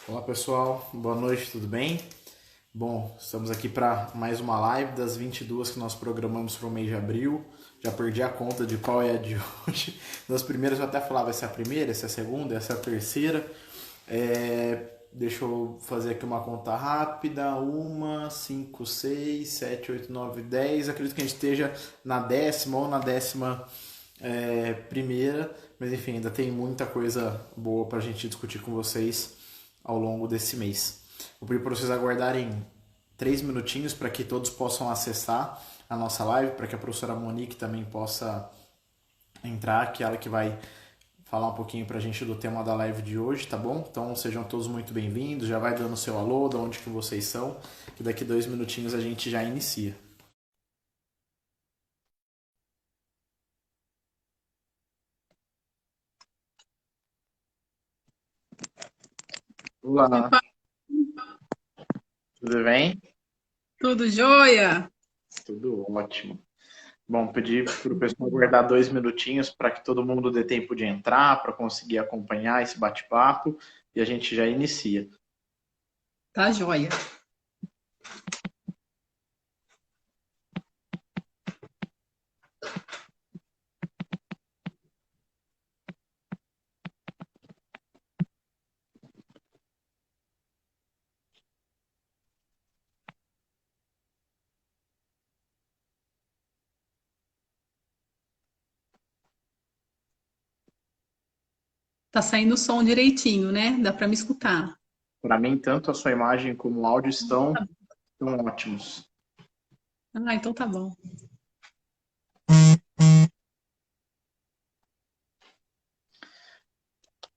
Olá pessoal, boa noite, tudo bem? Bom, estamos aqui para mais uma live das 22 que nós programamos para o mês de abril. Já perdi a conta de qual é a de hoje. Das primeiras eu até falava, essa é a primeira, essa é a segunda, essa é a terceira. Deixa eu fazer aqui uma conta rápida. Uma, cinco, seis, sete, oito, nove, 10. Acredito que a gente esteja na décima ou na décima primeira. Mas enfim, ainda tem muita coisa boa para a gente discutir com vocês ao longo desse mês. Vou pedir para vocês aguardarem 3 minutinhos para que todos possam acessar a nossa live, para que a professora Monique também possa entrar, que é ela que vai falar um pouquinho para a gente do tema da live de hoje, tá bom? Então sejam todos muito bem-vindos, já vai dando seu alô, de onde que vocês são, que daqui 2 minutinhos a gente já inicia. Olá, Opa, tudo bem? tudo jóia? Tudo ótimo. Bom, pedir para o pessoal guardar 2 minutinhos para que todo mundo dê tempo de entrar, para conseguir acompanhar esse bate-papo e a gente já inicia. Tá jóia. Tá saindo o som direitinho, né? Dá para me escutar. Para mim, tanto a sua imagem como o áudio estão ótimos. Ah, então tá bom.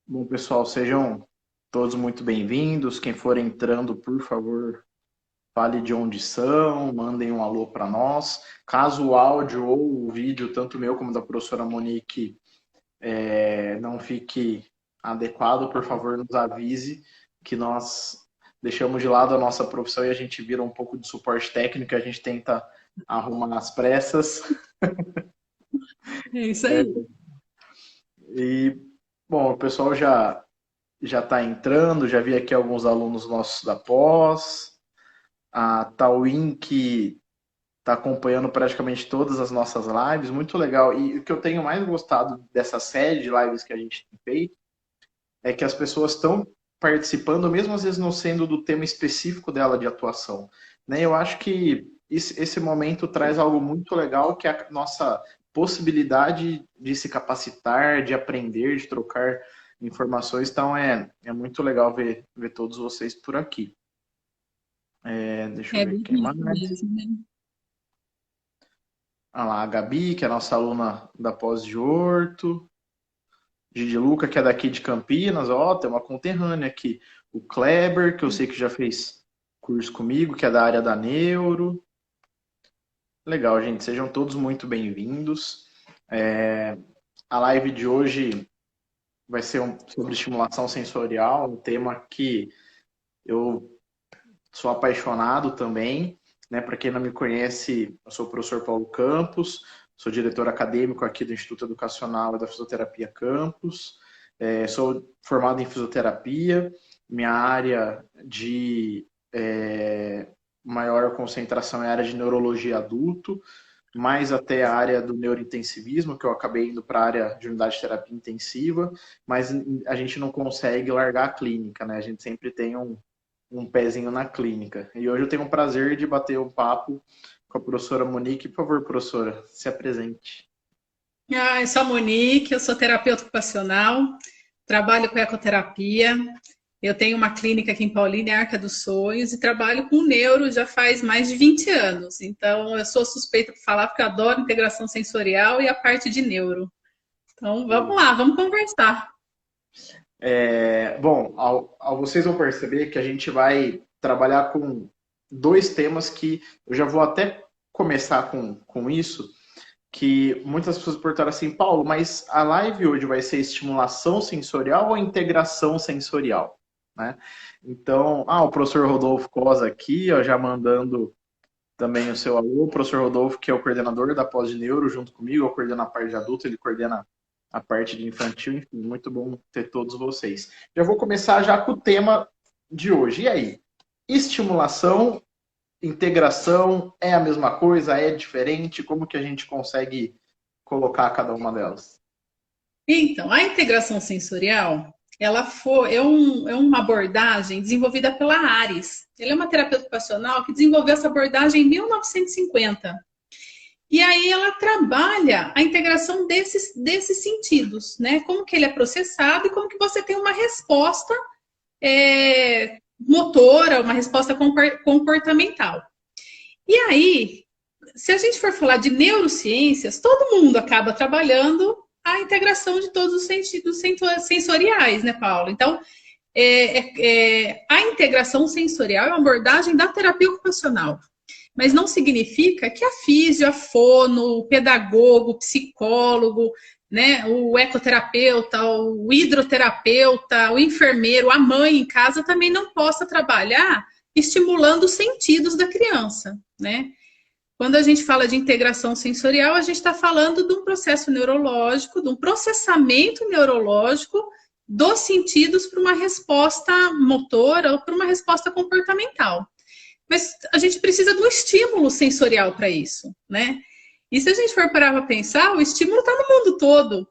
Bom, pessoal, sejam todos muito bem-vindos. Quem for entrando, por favor, fale de onde são, mandem um alô para nós. Caso o áudio ou o vídeo, tanto meu como da professora Monique, não fique adequado, por favor, nos avise que nós deixamos de lado a nossa profissão e a gente vira um pouco de suporte técnico, e a gente tenta arrumar as pressas. É isso aí. E, bom, o pessoal já está entrando, já vi aqui alguns alunos nossos da pós, a Tauin que está acompanhando praticamente todas as nossas lives, muito legal. E o que eu tenho mais gostado dessa série de lives que a gente tem feito é que as pessoas estão participando, mesmo às vezes não sendo do tema específico dela de atuação. Né? Eu acho que esse momento traz algo muito legal, que é a nossa possibilidade de se capacitar, de aprender, de trocar informações. Então é muito legal ver todos vocês por aqui. Deixa eu É ver bem quem mais. isso mesmo, né? Ah lá, a Gabi, que é a nossa aluna da pós de Horto. Gigi Luca, que é daqui de Campinas, ó, tem uma conterrânea aqui. O Kleber, que eu sei que já fez curso comigo, que é da área da neuro. Legal, gente, sejam todos muito bem-vindos. A live de hoje vai ser sobre estimulação sensorial, um tema que eu sou apaixonado também. Né? Para quem não me conhece, eu sou o professor Paulo Campos, sou diretor acadêmico aqui do Instituto Educacional e da Fisioterapia Campus. Sou formado em fisioterapia, minha área de maior concentração é a área de neurologia adulto, mais até a área do neurointensivismo, que eu acabei indo para a área de unidade de terapia intensiva, mas a gente não consegue largar a clínica, né? A gente sempre tem um pezinho na clínica. E hoje eu tenho o prazer de bater um papo com a professora Monique. Por favor, professora, se apresente. Ah, eu sou a Monique, eu sou terapeuta ocupacional, trabalho com ecoterapia. Eu tenho uma clínica aqui em Paulínia, Arca dos Sonhos, e trabalho com neuro já faz mais de 20 anos. Então, eu sou suspeita para falar porque eu adoro integração sensorial e a parte de neuro. Então, vamos lá, vamos conversar. Bom, ao vocês vão perceber que a gente vai trabalhar com dois temas que eu já vou até começar com isso, que muitas pessoas perguntaram assim, Paulo, mas a live hoje vai ser estimulação sensorial ou integração sensorial? Né? Então, o professor Rodolfo Cosa aqui, ó, já mandando também o seu alô, o professor Rodolfo, que é o coordenador da pós de neuro, junto comigo, eu coordeno a parte de adulto, ele coordena a parte de infantil, enfim, muito bom ter todos vocês. Já vou começar já com o tema de hoje. E aí? Estimulação, integração, é a mesma coisa? É diferente? Como que a gente consegue colocar cada uma delas? Então, a integração sensorial, é uma abordagem desenvolvida pela Ares. Ela é uma terapeuta ocupacional que desenvolveu essa abordagem em 1950. E aí ela trabalha a integração desses sentidos, né? Como que ele é processado e como que você tem uma resposta motora, uma resposta comportamental. E aí, se a gente for falar de neurociências, todo mundo acaba trabalhando a integração de todos os sentidos sensoriais, né, Paulo? Então, a integração sensorial é uma abordagem da terapia ocupacional, mas não significa que a físio, a fono, o pedagogo, o psicólogo, né, o ecoterapeuta, o hidroterapeuta, o enfermeiro, a mãe em casa também não possa trabalhar estimulando os sentidos da criança, né? Quando a gente fala de integração sensorial, a gente está falando de um processo neurológico, de um processamento neurológico dos sentidos para uma resposta motora ou para uma resposta comportamental. Mas a gente precisa de um estímulo sensorial para isso, né? E se a gente for parar para pensar, o estímulo está no mundo todo,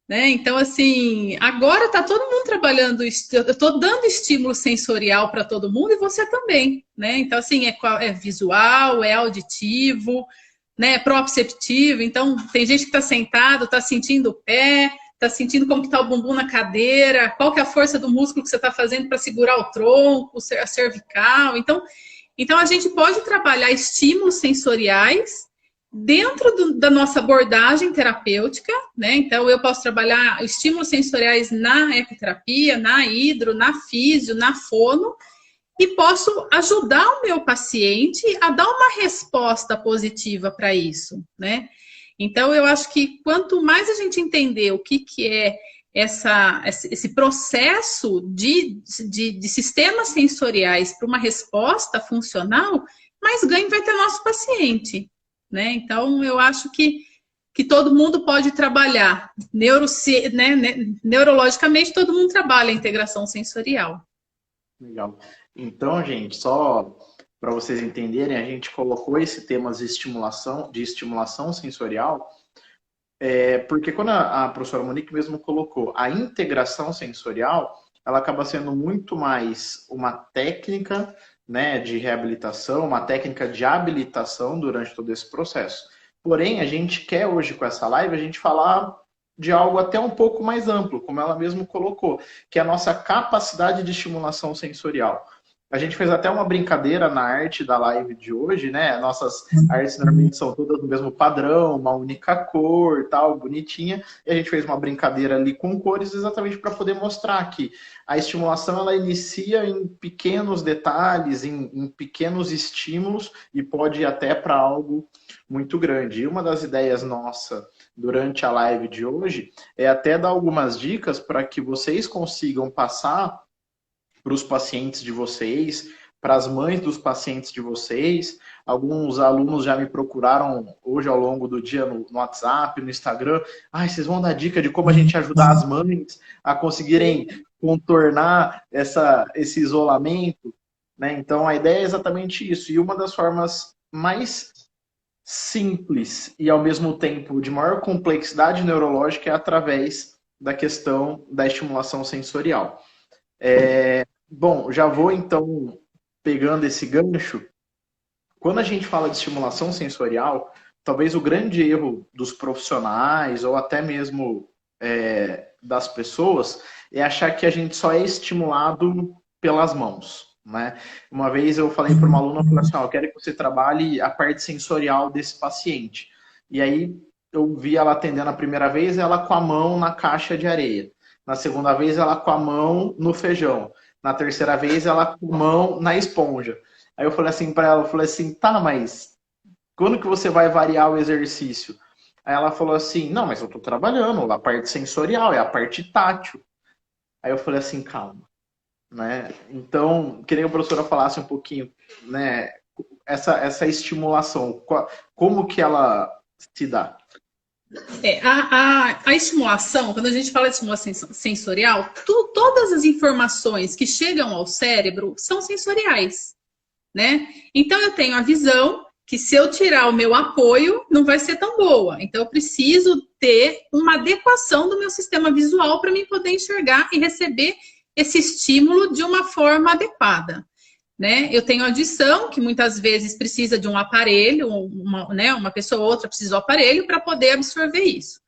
né? Então, assim, agora está todo mundo trabalhando, eu estou dando estímulo sensorial para todo mundo e você também, né? Então, assim, é visual, é auditivo, né? É proprioceptivo. Então, tem gente que está sentado, está sentindo o pé, está sentindo como que está o bumbum na cadeira, qual que é a força do músculo que você está fazendo para segurar o tronco, a cervical. Então, a gente pode trabalhar estímulos sensoriais dentro da nossa abordagem terapêutica, né? Então, eu posso trabalhar estímulos sensoriais na ecoterapia, na hidro, na físio, na fono, e posso ajudar o meu paciente a dar uma resposta positiva para isso, né? Então, eu acho que quanto mais a gente entender o que é esse processo de sistemas sensoriais para uma resposta funcional, mais ganho vai ter nosso paciente, né? Então, eu acho que todo mundo pode trabalhar neurologicamente, todo mundo trabalha a integração sensorial. Legal. Então, gente, só para vocês entenderem, a gente colocou esse tema de estimulação sensorial, porque quando a professora Monique mesmo colocou, a integração sensorial, ela acaba sendo muito mais uma técnica, né, de reabilitação, uma técnica de habilitação durante todo esse processo. Porém, a gente quer hoje com essa live, a gente falar de algo até um pouco mais amplo, como ela mesmo colocou, que é a nossa capacidade de estimulação sensorial. A gente fez até uma brincadeira na arte da live de hoje, né? Nossas artes normalmente são todas do mesmo padrão, uma única cor, tal, bonitinha. E a gente fez uma brincadeira ali com cores exatamente para poder mostrar que a estimulação ela inicia em pequenos detalhes, em pequenos estímulos e pode ir até para algo muito grande. E uma das ideias nossa durante a live de hoje é até dar algumas dicas para que vocês consigam passar para os pacientes de vocês, para as mães dos pacientes de vocês. Alguns alunos já me procuraram hoje ao longo do dia no WhatsApp, no Instagram. Vocês vão dar dica de como a gente ajudar as mães a conseguirem contornar esse isolamento, né? Então, a ideia é exatamente isso. E uma das formas mais simples e, ao mesmo tempo, de maior complexidade neurológica é através da questão da estimulação sensorial. Bom, já vou então pegando esse gancho. Quando a gente fala de estimulação sensorial, talvez o grande erro dos profissionais ou até mesmo das pessoas é achar que a gente só é estimulado pelas mãos, né? Uma vez eu falei para uma aluna, eu falei assim, eu quero que você trabalhe a parte sensorial desse paciente. E aí eu vi ela atendendo a primeira vez, ela com a mão na caixa de areia. Na segunda vez, ela com a mão no feijão. Na terceira vez, ela com a mão na esponja. Aí eu falei assim para ela, eu falei assim, tá, mas quando que você vai variar o exercício? Aí ela falou assim, não, mas eu tô trabalhando, a parte sensorial, é a parte tátil. Aí eu falei assim, calma, né? Então, queria que a professora falasse um pouquinho, né, essa estimulação, como que ela se dá? A estimulação, quando a gente fala de estimulação sensorial, todas as informações que chegam ao cérebro são sensoriais, né? Então eu tenho a visão que se eu tirar o meu apoio, não vai ser tão boa. Então eu preciso ter uma adequação do meu sistema visual para mim poder enxergar e receber esse estímulo de uma forma adequada. Né? Eu tenho audição, que muitas vezes precisa de um aparelho, uma pessoa ou outra precisa do aparelho para poder absorver isso.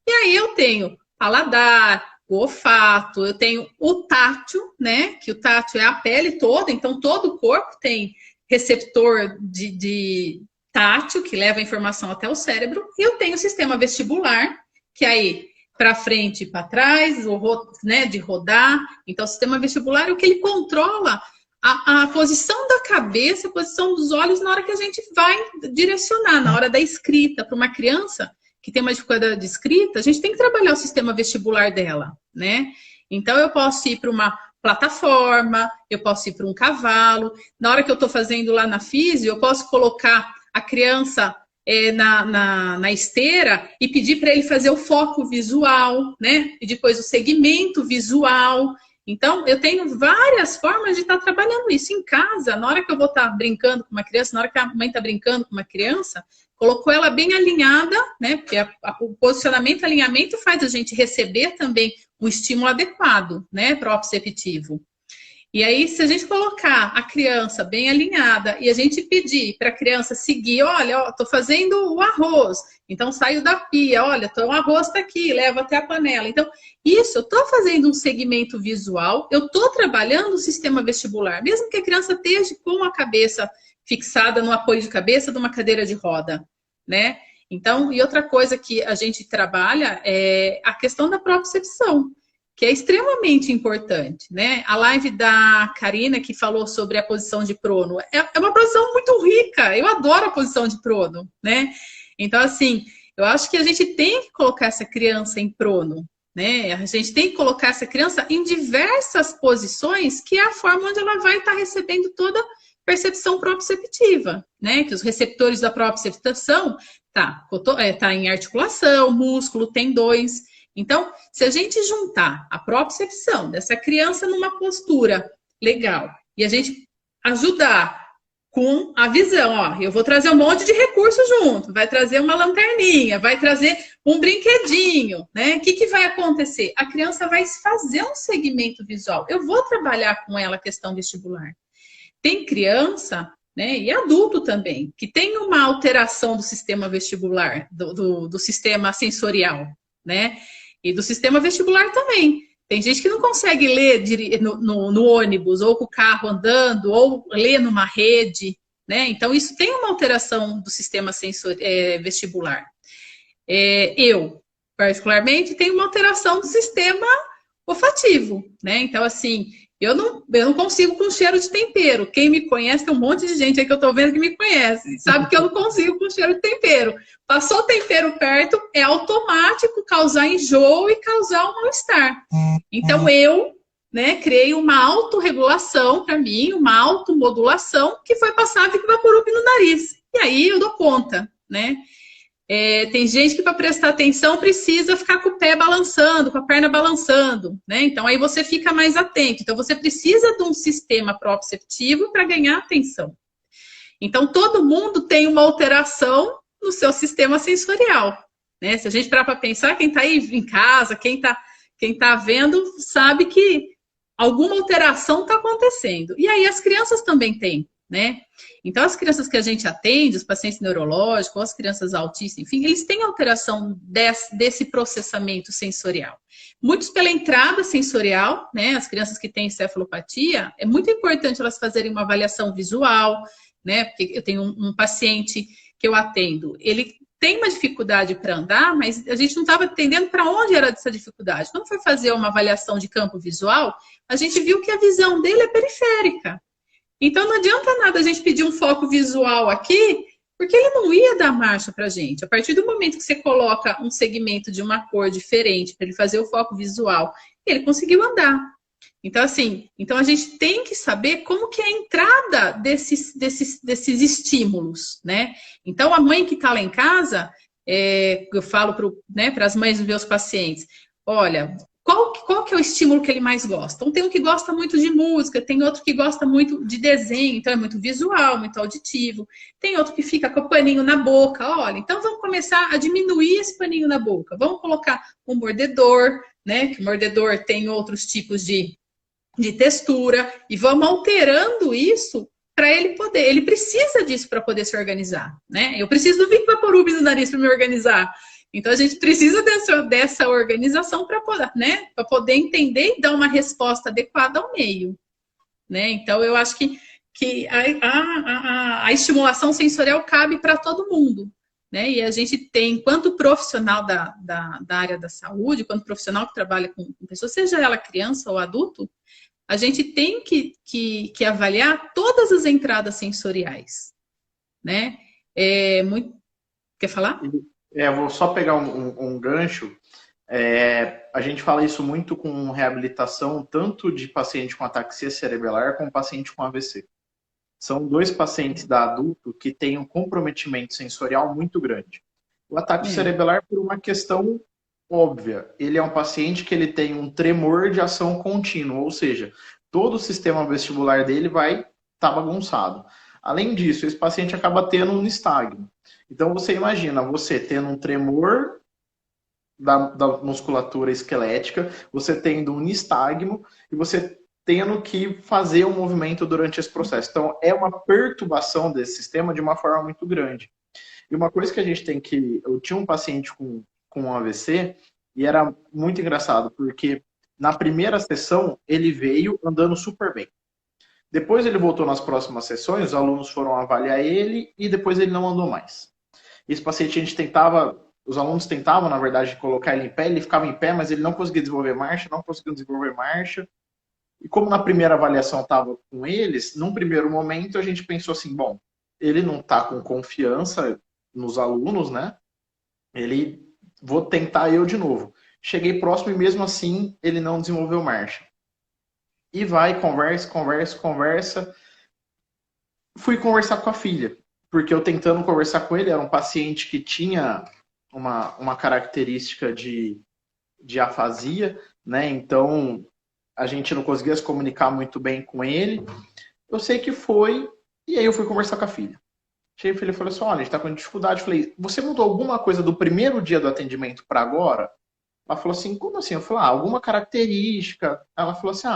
E aí eu tenho paladar, o olfato, eu tenho o tátil, né? Que o tátil é a pele toda, então todo o corpo tem receptor de tátil, que leva a informação até o cérebro, e eu tenho o sistema vestibular, que aí para frente e para trás, né, de rodar. Então o sistema vestibular é o que ele controla a posição da cabeça, a posição dos olhos na hora que a gente vai direcionar, na hora da escrita. Para uma criança que tem uma dificuldade de escrita, a gente tem que trabalhar o sistema vestibular dela, né? Então, eu posso ir para uma plataforma, eu posso ir para um cavalo. Na hora que eu estou fazendo lá na físio, eu posso colocar a criança na esteira e pedir para ele fazer o foco visual, né? E depois o segmento visual. Então, eu tenho várias formas de estar trabalhando isso em casa. Na hora que eu vou estar brincando com uma criança, na hora que a mãe está brincando com uma criança, colocou ela bem alinhada, né? Porque o posicionamento, alinhamento faz a gente receber também um estímulo adequado, né? Proprioceptivo. E aí, se a gente colocar a criança bem alinhada e a gente pedir para a criança seguir, olha, estou fazendo o arroz, então saio da pia, olha, o arroz está aqui, leva até a panela. Então, isso, eu estou fazendo um segmento visual, eu estou trabalhando o sistema vestibular, mesmo que a criança esteja com a cabeça fixada no apoio de cabeça de uma cadeira de roda, né? Então, e outra coisa que a gente trabalha é a questão da propriocepção, que é extremamente importante, né? A live da Karina, que falou sobre a posição de prono, é uma posição muito rica, eu adoro a posição de prono, né? Então, assim, eu acho que a gente tem que colocar essa criança em prono, né? A gente tem que colocar essa criança em diversas posições, que é a forma onde ela vai estar recebendo toda percepção proprioceptiva, né? Que os receptores da proprioceptação tá em articulação, músculo, tendões. Então, se a gente juntar a propriocepção dessa criança numa postura legal e a gente ajudar com a visão, ó, eu vou trazer um monte de recursos junto, vai trazer uma lanterninha, vai trazer um brinquedinho, né? O que vai acontecer? A criança vai fazer um segmento visual. Eu vou trabalhar com ela a questão vestibular. Tem criança, né, e adulto também, que tem uma alteração do sistema vestibular, do sistema sensorial, né? E do sistema vestibular também. Tem gente que não consegue ler no ônibus, ou com o carro andando, ou ler numa rede, né? Então, isso tem uma alteração do sistema vestibular. Eu, particularmente, tenho uma alteração do sistema olfativo, né? Então, assim, eu não consigo com cheiro de tempero. Quem me conhece, tem um monte de gente aí que eu tô vendo que me conhece, sabe que eu não consigo com cheiro de tempero. Passou o tempero perto, é automático causar enjoo e causar um mal-estar. Então, eu, né, criei uma autorregulação para mim, uma automodulação, que foi passar a Vaporub no nariz. E aí eu dou conta, né? Tem gente que para prestar atenção precisa ficar com o pé balançando, com a perna balançando, né? Então aí você fica mais atento. Então você precisa de um sistema proprioceptivo para ganhar atenção. Então todo mundo tem uma alteração no seu sistema sensorial, né? Se a gente parar para pensar, quem está aí em casa, quem tá vendo, sabe que alguma alteração está acontecendo. E aí as crianças também têm, né? Então, as crianças que a gente atende, os pacientes neurológicos, as crianças autistas, enfim, eles têm alteração desse processamento sensorial. Muitos pela entrada sensorial, né? As crianças que têm encefalopatia, é muito importante elas fazerem uma avaliação visual, né? Porque eu tenho um paciente que eu atendo, ele tem uma dificuldade para andar, mas a gente não estava entendendo para onde era essa dificuldade. Quando foi fazer uma avaliação de campo visual, a gente viu que a visão dele é periférica. Então, não adianta nada a gente pedir um foco visual aqui, porque ele não ia dar marcha para a gente. A partir do momento que você coloca um segmento de uma cor diferente para ele fazer o foco visual, ele conseguiu andar. Então, assim, a gente tem que saber como que é a entrada desses estímulos, né? Então, a mãe que está lá em casa eu falo para as mães dos meus pacientes, olha, qual que é o estímulo que ele mais gosta? Então, tem um que gosta muito de música, tem outro que gosta muito de desenho, então é muito visual, muito auditivo. Tem outro que fica com o paninho na boca. Olha, então vamos começar a diminuir esse paninho na boca. Vamos colocar um mordedor, né? Que o mordedor tem outros tipos de textura, e vamos alterando isso para ele poder. Ele precisa disso para poder se organizar, né? Eu preciso do Vicks Vaporub no nariz para me organizar. Então, a gente precisa dessa organização para poder, né, para poder entender e dar uma resposta adequada ao meio. Né? Então, eu acho que a estimulação sensorial cabe para todo mundo. Né? E a gente tem, enquanto profissional da área da saúde, enquanto profissional que trabalha com pessoas, seja ela criança ou adulto, a gente tem que avaliar todas as entradas sensoriais. Né? Quer falar? Eu vou só pegar um gancho. A gente fala isso muito com reabilitação, tanto de paciente com ataxia cerebelar como paciente com AVC. São dois pacientes da adulto que têm um comprometimento sensorial muito grande. O ataque cerebelar, por uma questão óbvia, ele é um paciente que ele tem um tremor de ação contínua, ou seja, todo o sistema vestibular dele vai estar bagunçado. Além disso, esse paciente acaba tendo um nistagmo. Então, você imagina, você tendo um tremor da musculatura esquelética, você tendo um nistagmo e você tendo que fazer um movimento durante esse processo. Então, é uma perturbação desse sistema de uma forma muito grande. E uma coisa que a gente tem que... Eu tinha um paciente com um AVC e era muito engraçado, porque na primeira sessão ele veio andando super bem. Depois ele voltou nas próximas sessões, os alunos foram avaliar ele e depois ele não andou mais. Esse paciente a gente tentava, os alunos tentavam, na verdade, colocar ele em pé, ele ficava em pé, mas ele não conseguia desenvolver marcha. E como na primeira avaliação estava com eles, num primeiro momento a gente pensou assim, bom, ele não está com confiança nos alunos, né? Vou tentar eu de novo. Cheguei próximo e mesmo assim ele não desenvolveu marcha. E vai, conversa. Fui conversar com a filha, porque eu tentando conversar com ele, era um paciente que tinha uma característica de afasia, né? Então, a gente não conseguia se comunicar muito bem com ele. Eu sei que foi, e aí eu fui conversar com a filha. Cheguei a filha e falei assim, olha, a gente tá com dificuldade. Eu falei, você mudou alguma coisa do primeiro dia do atendimento para agora? Ela falou assim, como assim? Eu falei, alguma característica. Ela falou assim,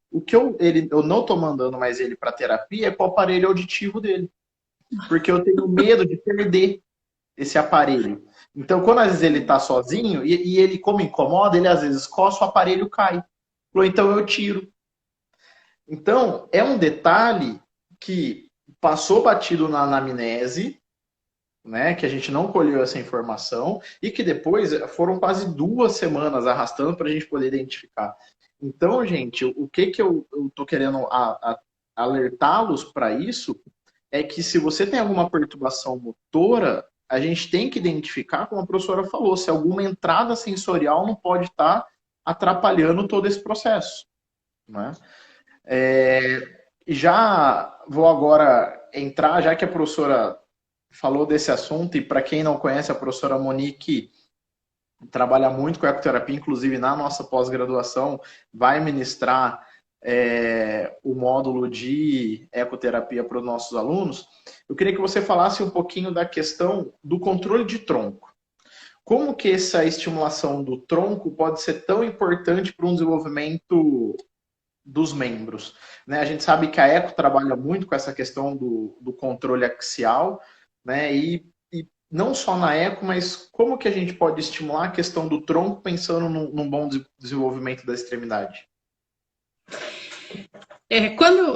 o que eu não tô mandando mais ele para terapia é com o aparelho auditivo dele. Porque eu tenho medo de perder esse aparelho. Então, quando às vezes ele tá sozinho, e ele como incomoda, ele às vezes coça, o aparelho cai. Falou, então eu tiro. Então, é um detalhe que passou batido na anamnese, né, que a gente não colheu essa informação, e que depois foram quase 2 semanas arrastando para a gente poder identificar. Então, gente, o que eu tô querendo alertá-los para isso é que se você tem alguma perturbação motora, a gente tem que identificar, como a professora falou, se alguma entrada sensorial não pode estar atrapalhando todo esse processo. Né? Já vou agora entrar, já que a professora falou desse assunto, e para quem não conhece, a professora Monique trabalha muito com ecoterapia, inclusive na nossa pós-graduação, vai ministrar o módulo de ecoterapia para os nossos alunos. Eu queria que você falasse um pouquinho da questão do controle de tronco. Como que essa estimulação do tronco pode ser tão importante para um desenvolvimento dos membros? Né? A gente sabe que a eco trabalha muito com essa questão do controle axial, né? E não só na eco, mas como que a gente pode estimular a questão do tronco pensando num bom desenvolvimento da extremidade? Quando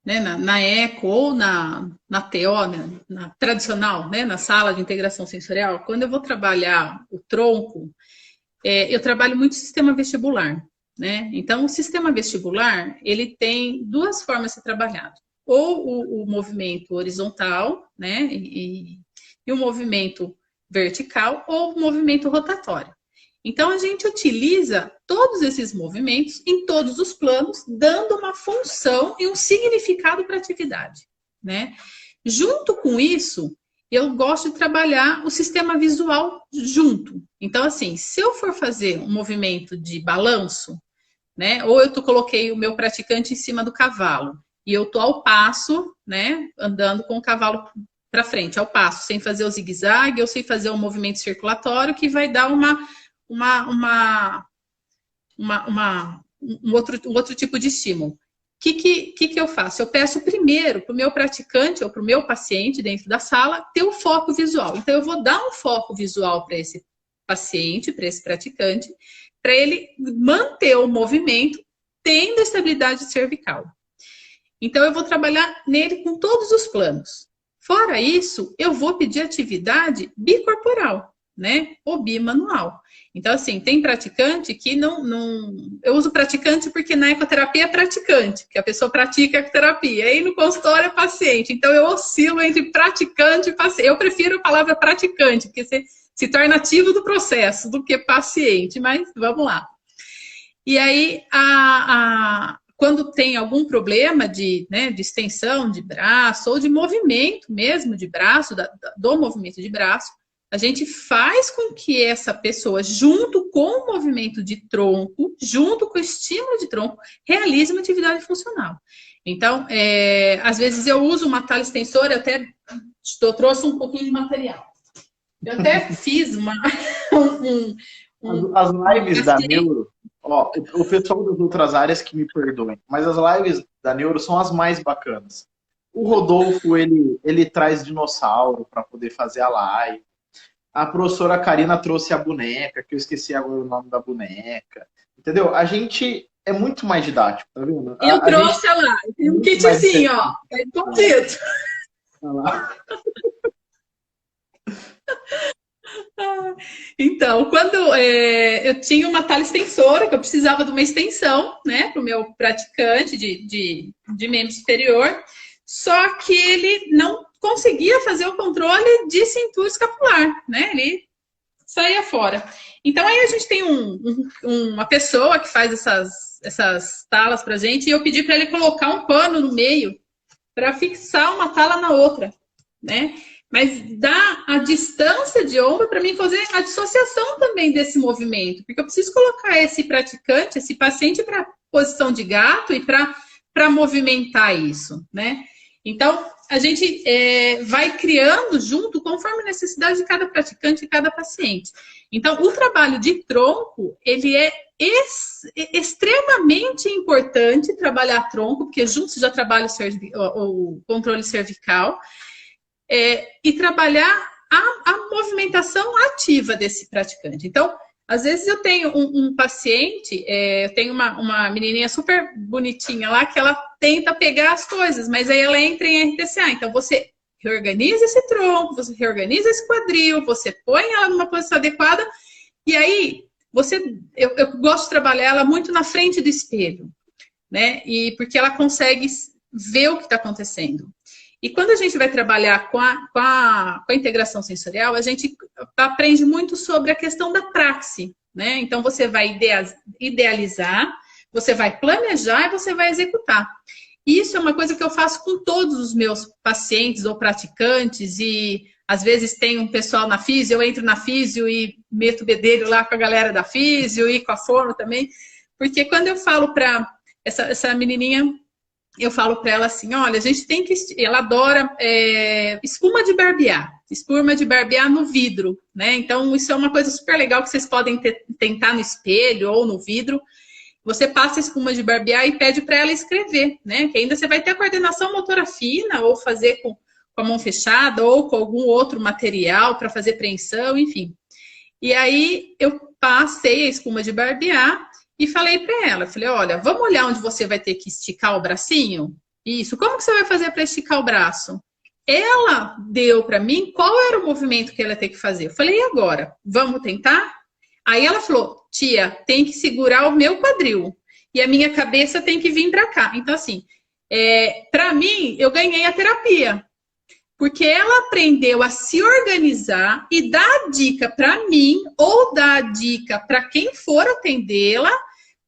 na eco ou na TO, né, na tradicional, né, na sala de integração sensorial, quando eu vou trabalhar o tronco, eu trabalho muito sistema vestibular. Né? Então, o sistema vestibular, ele tem 2 formas de ser trabalhado. Ou o movimento horizontal, né, e o movimento vertical, ou o movimento rotatório. Então, a gente utiliza todos esses movimentos em todos os planos, dando uma função e um significado para a atividade. Né? Junto com isso, eu gosto de trabalhar o sistema visual junto. Então, assim, se eu for fazer um movimento de balanço, né? Ou eu coloquei o meu praticante em cima do cavalo e eu tô ao passo, né? Andando com o cavalo para frente, ao passo, sem fazer o zigue-zague ou sem fazer um movimento circulatório que vai dar um outro tipo de estímulo. O que eu faço? Eu peço primeiro para o meu praticante ou para o meu paciente dentro da sala ter o foco visual. Então, eu vou dar um foco visual para esse paciente, para esse praticante, para ele manter o movimento tendo a estabilidade cervical. Então, eu vou trabalhar nele com todos os planos. Fora isso, eu vou pedir atividade bicorporal, né? Ou bimanual. Então, assim, tem praticante que não... Eu uso praticante porque na ecoterapia é praticante, porque a pessoa pratica ecoterapia. Aí no consultório é paciente. Então, eu oscilo entre praticante e paciente. Eu prefiro a palavra praticante, porque você se torna ativo do processo do que paciente. Mas vamos lá. E aí, quando tem algum problema de extensão de braço ou de movimento mesmo de braço, do movimento de braço, a gente faz com que essa pessoa, junto com o movimento de tronco, junto com o estímulo de tronco, realize uma atividade funcional. Então, às vezes eu uso uma tala extensora, eu trouxe um pouquinho de material. Eu até fiz As lives da Neuro, ó, o pessoal das outras áreas que me perdoem, mas as lives da Neuro são as mais bacanas. O Rodolfo, ele traz dinossauro para poder fazer a live. A professora Karina trouxe a boneca, que eu esqueci agora o nome da boneca. Entendeu? A gente é muito mais didático, tá vendo? Eu trouxe lá, tem um kitzinho, ó. É completo. Então, quando eu tinha uma tala extensora, que eu precisava de uma extensão, né, para o meu praticante de membro superior, só que ele não conseguia fazer o controle de cintura escapular, né? Ele saía fora. Então, aí a gente tem uma pessoa que faz essas talas pra gente, e eu pedi para ele colocar um pano no meio para fixar uma tala na outra, né? Mas dá a distância de ombro para mim fazer a dissociação também desse movimento, porque eu preciso colocar esse praticante, esse paciente para posição de gato e para movimentar isso, né? Então, a gente vai criando junto conforme a necessidade de cada praticante e cada paciente. Então, o trabalho de tronco, ele é extremamente importante trabalhar tronco, porque junto você já trabalha o controle cervical, e trabalhar a movimentação ativa desse praticante. Então, às vezes eu tenho um paciente, eu tenho uma menininha super bonitinha lá, que ela tenta pegar as coisas, mas aí ela entra em RTCA. Então, você reorganiza esse tronco, você reorganiza esse quadril, você põe ela numa posição adequada, e aí, eu gosto de trabalhar ela muito na frente do espelho, né? E porque ela consegue ver o que está acontecendo. E quando a gente vai trabalhar com a integração sensorial, a gente aprende muito sobre a questão da praxe, né? Então, você vai idealizar, você vai planejar e você vai executar. Isso é uma coisa que eu faço com todos os meus pacientes ou praticantes, e às vezes tem um pessoal na físio, eu entro na físio e meto o bedelho lá com a galera da físio e com a fono também, porque quando eu falo para essa menininha, eu falo para ela assim, olha, a gente tem que... Ela adora espuma de barbear no vidro, né? Então, isso é uma coisa super legal que vocês podem tentar no espelho ou no vidro. Você passa espuma de barbear e pede para ela escrever, né? Que ainda você vai ter a coordenação motora fina, ou fazer com a mão fechada, ou com algum outro material para fazer preensão, enfim. E aí, eu passei a espuma de barbear e falei para ela, falei, olha, vamos olhar onde você vai ter que esticar o bracinho? Isso, como que você vai fazer para esticar o braço? Ela deu para mim qual era o movimento que ela ia ter que fazer. Eu falei, e agora? Vamos tentar? Aí ela falou, tia, tem que segurar o meu quadril e a minha cabeça tem que vir para cá. Então, assim, para mim, eu ganhei a terapia. Porque ela aprendeu a se organizar e dar a dica para mim ou dar a dica para quem for atendê-la,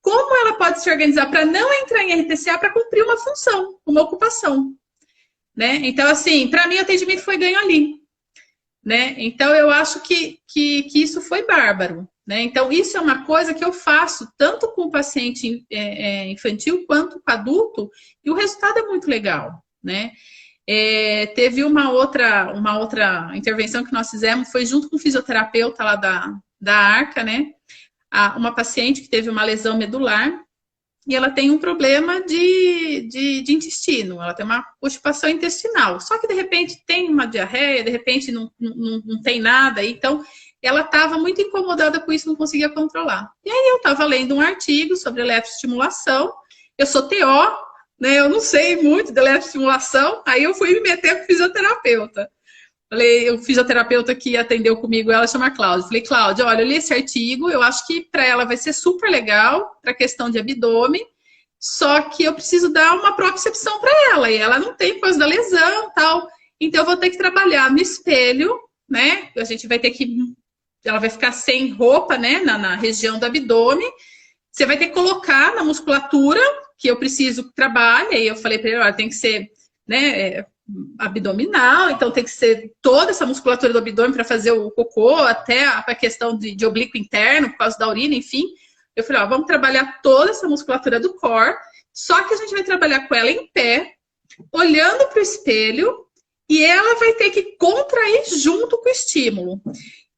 como ela pode se organizar para não entrar em RTCA para cumprir uma função, uma ocupação, né? Então, assim, para mim o atendimento foi ganho ali. né? Então, eu acho que isso foi bárbaro, né? Então, isso é uma coisa que eu faço tanto com o paciente infantil quanto com adulto, e o resultado é muito legal, né? Teve uma outra intervenção que nós fizemos, foi junto com o fisioterapeuta lá da Arca, né? Uma paciente que teve uma lesão medular, e ela tem um problema de intestino, ela tem uma constipação intestinal. Só que, de repente, tem uma diarreia, de repente não tem nada. Então, ela estava muito incomodada com isso, não conseguia controlar. E aí, eu estava lendo um artigo sobre eletroestimulação. Eu sou TO, né? Eu não sei muito de eletroestimulação. Aí, eu fui me meter com o fisioterapeuta. Falei, o fisioterapeuta que atendeu comigo, ela chama Cláudia. Falei, Cláudia, olha, eu li esse artigo, eu acho que para ela vai ser super legal, para a questão de abdômen, só que eu preciso dar uma propriocepção para ela, e ela não tem por causa da lesão tal. Então, eu vou ter que trabalhar no espelho, né? A gente vai ter que. Ela vai ficar sem roupa, né? Na região do abdômen. Você vai ter que colocar na musculatura, que eu preciso que trabalhe. Aí eu falei para ela, tem que ser, né? Abdominal, então tem que ser toda essa musculatura do abdômen para fazer o cocô, até a questão de oblíquo interno, por causa da urina, enfim. Eu falei, ó, vamos trabalhar toda essa musculatura do core, só que a gente vai trabalhar com ela em pé, olhando para o espelho, e ela vai ter que contrair junto com o estímulo.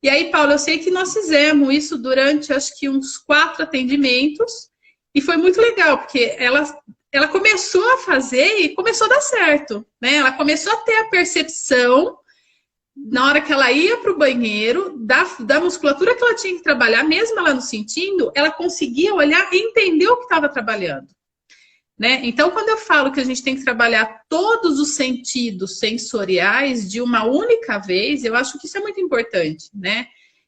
E aí, Paulo, eu sei que nós fizemos isso durante, acho que uns 4 atendimentos, e foi muito legal, porque ela começou a fazer e começou a dar certo, né? Ela começou a ter a percepção, na hora que ela ia para o banheiro, da musculatura que ela tinha que trabalhar, mesmo ela não sentindo, ela conseguia olhar e entender o que estava trabalhando, né? Então, quando eu falo que a gente tem que trabalhar todos os sentidos sensoriais de uma única vez, eu acho que isso é muito importante, né?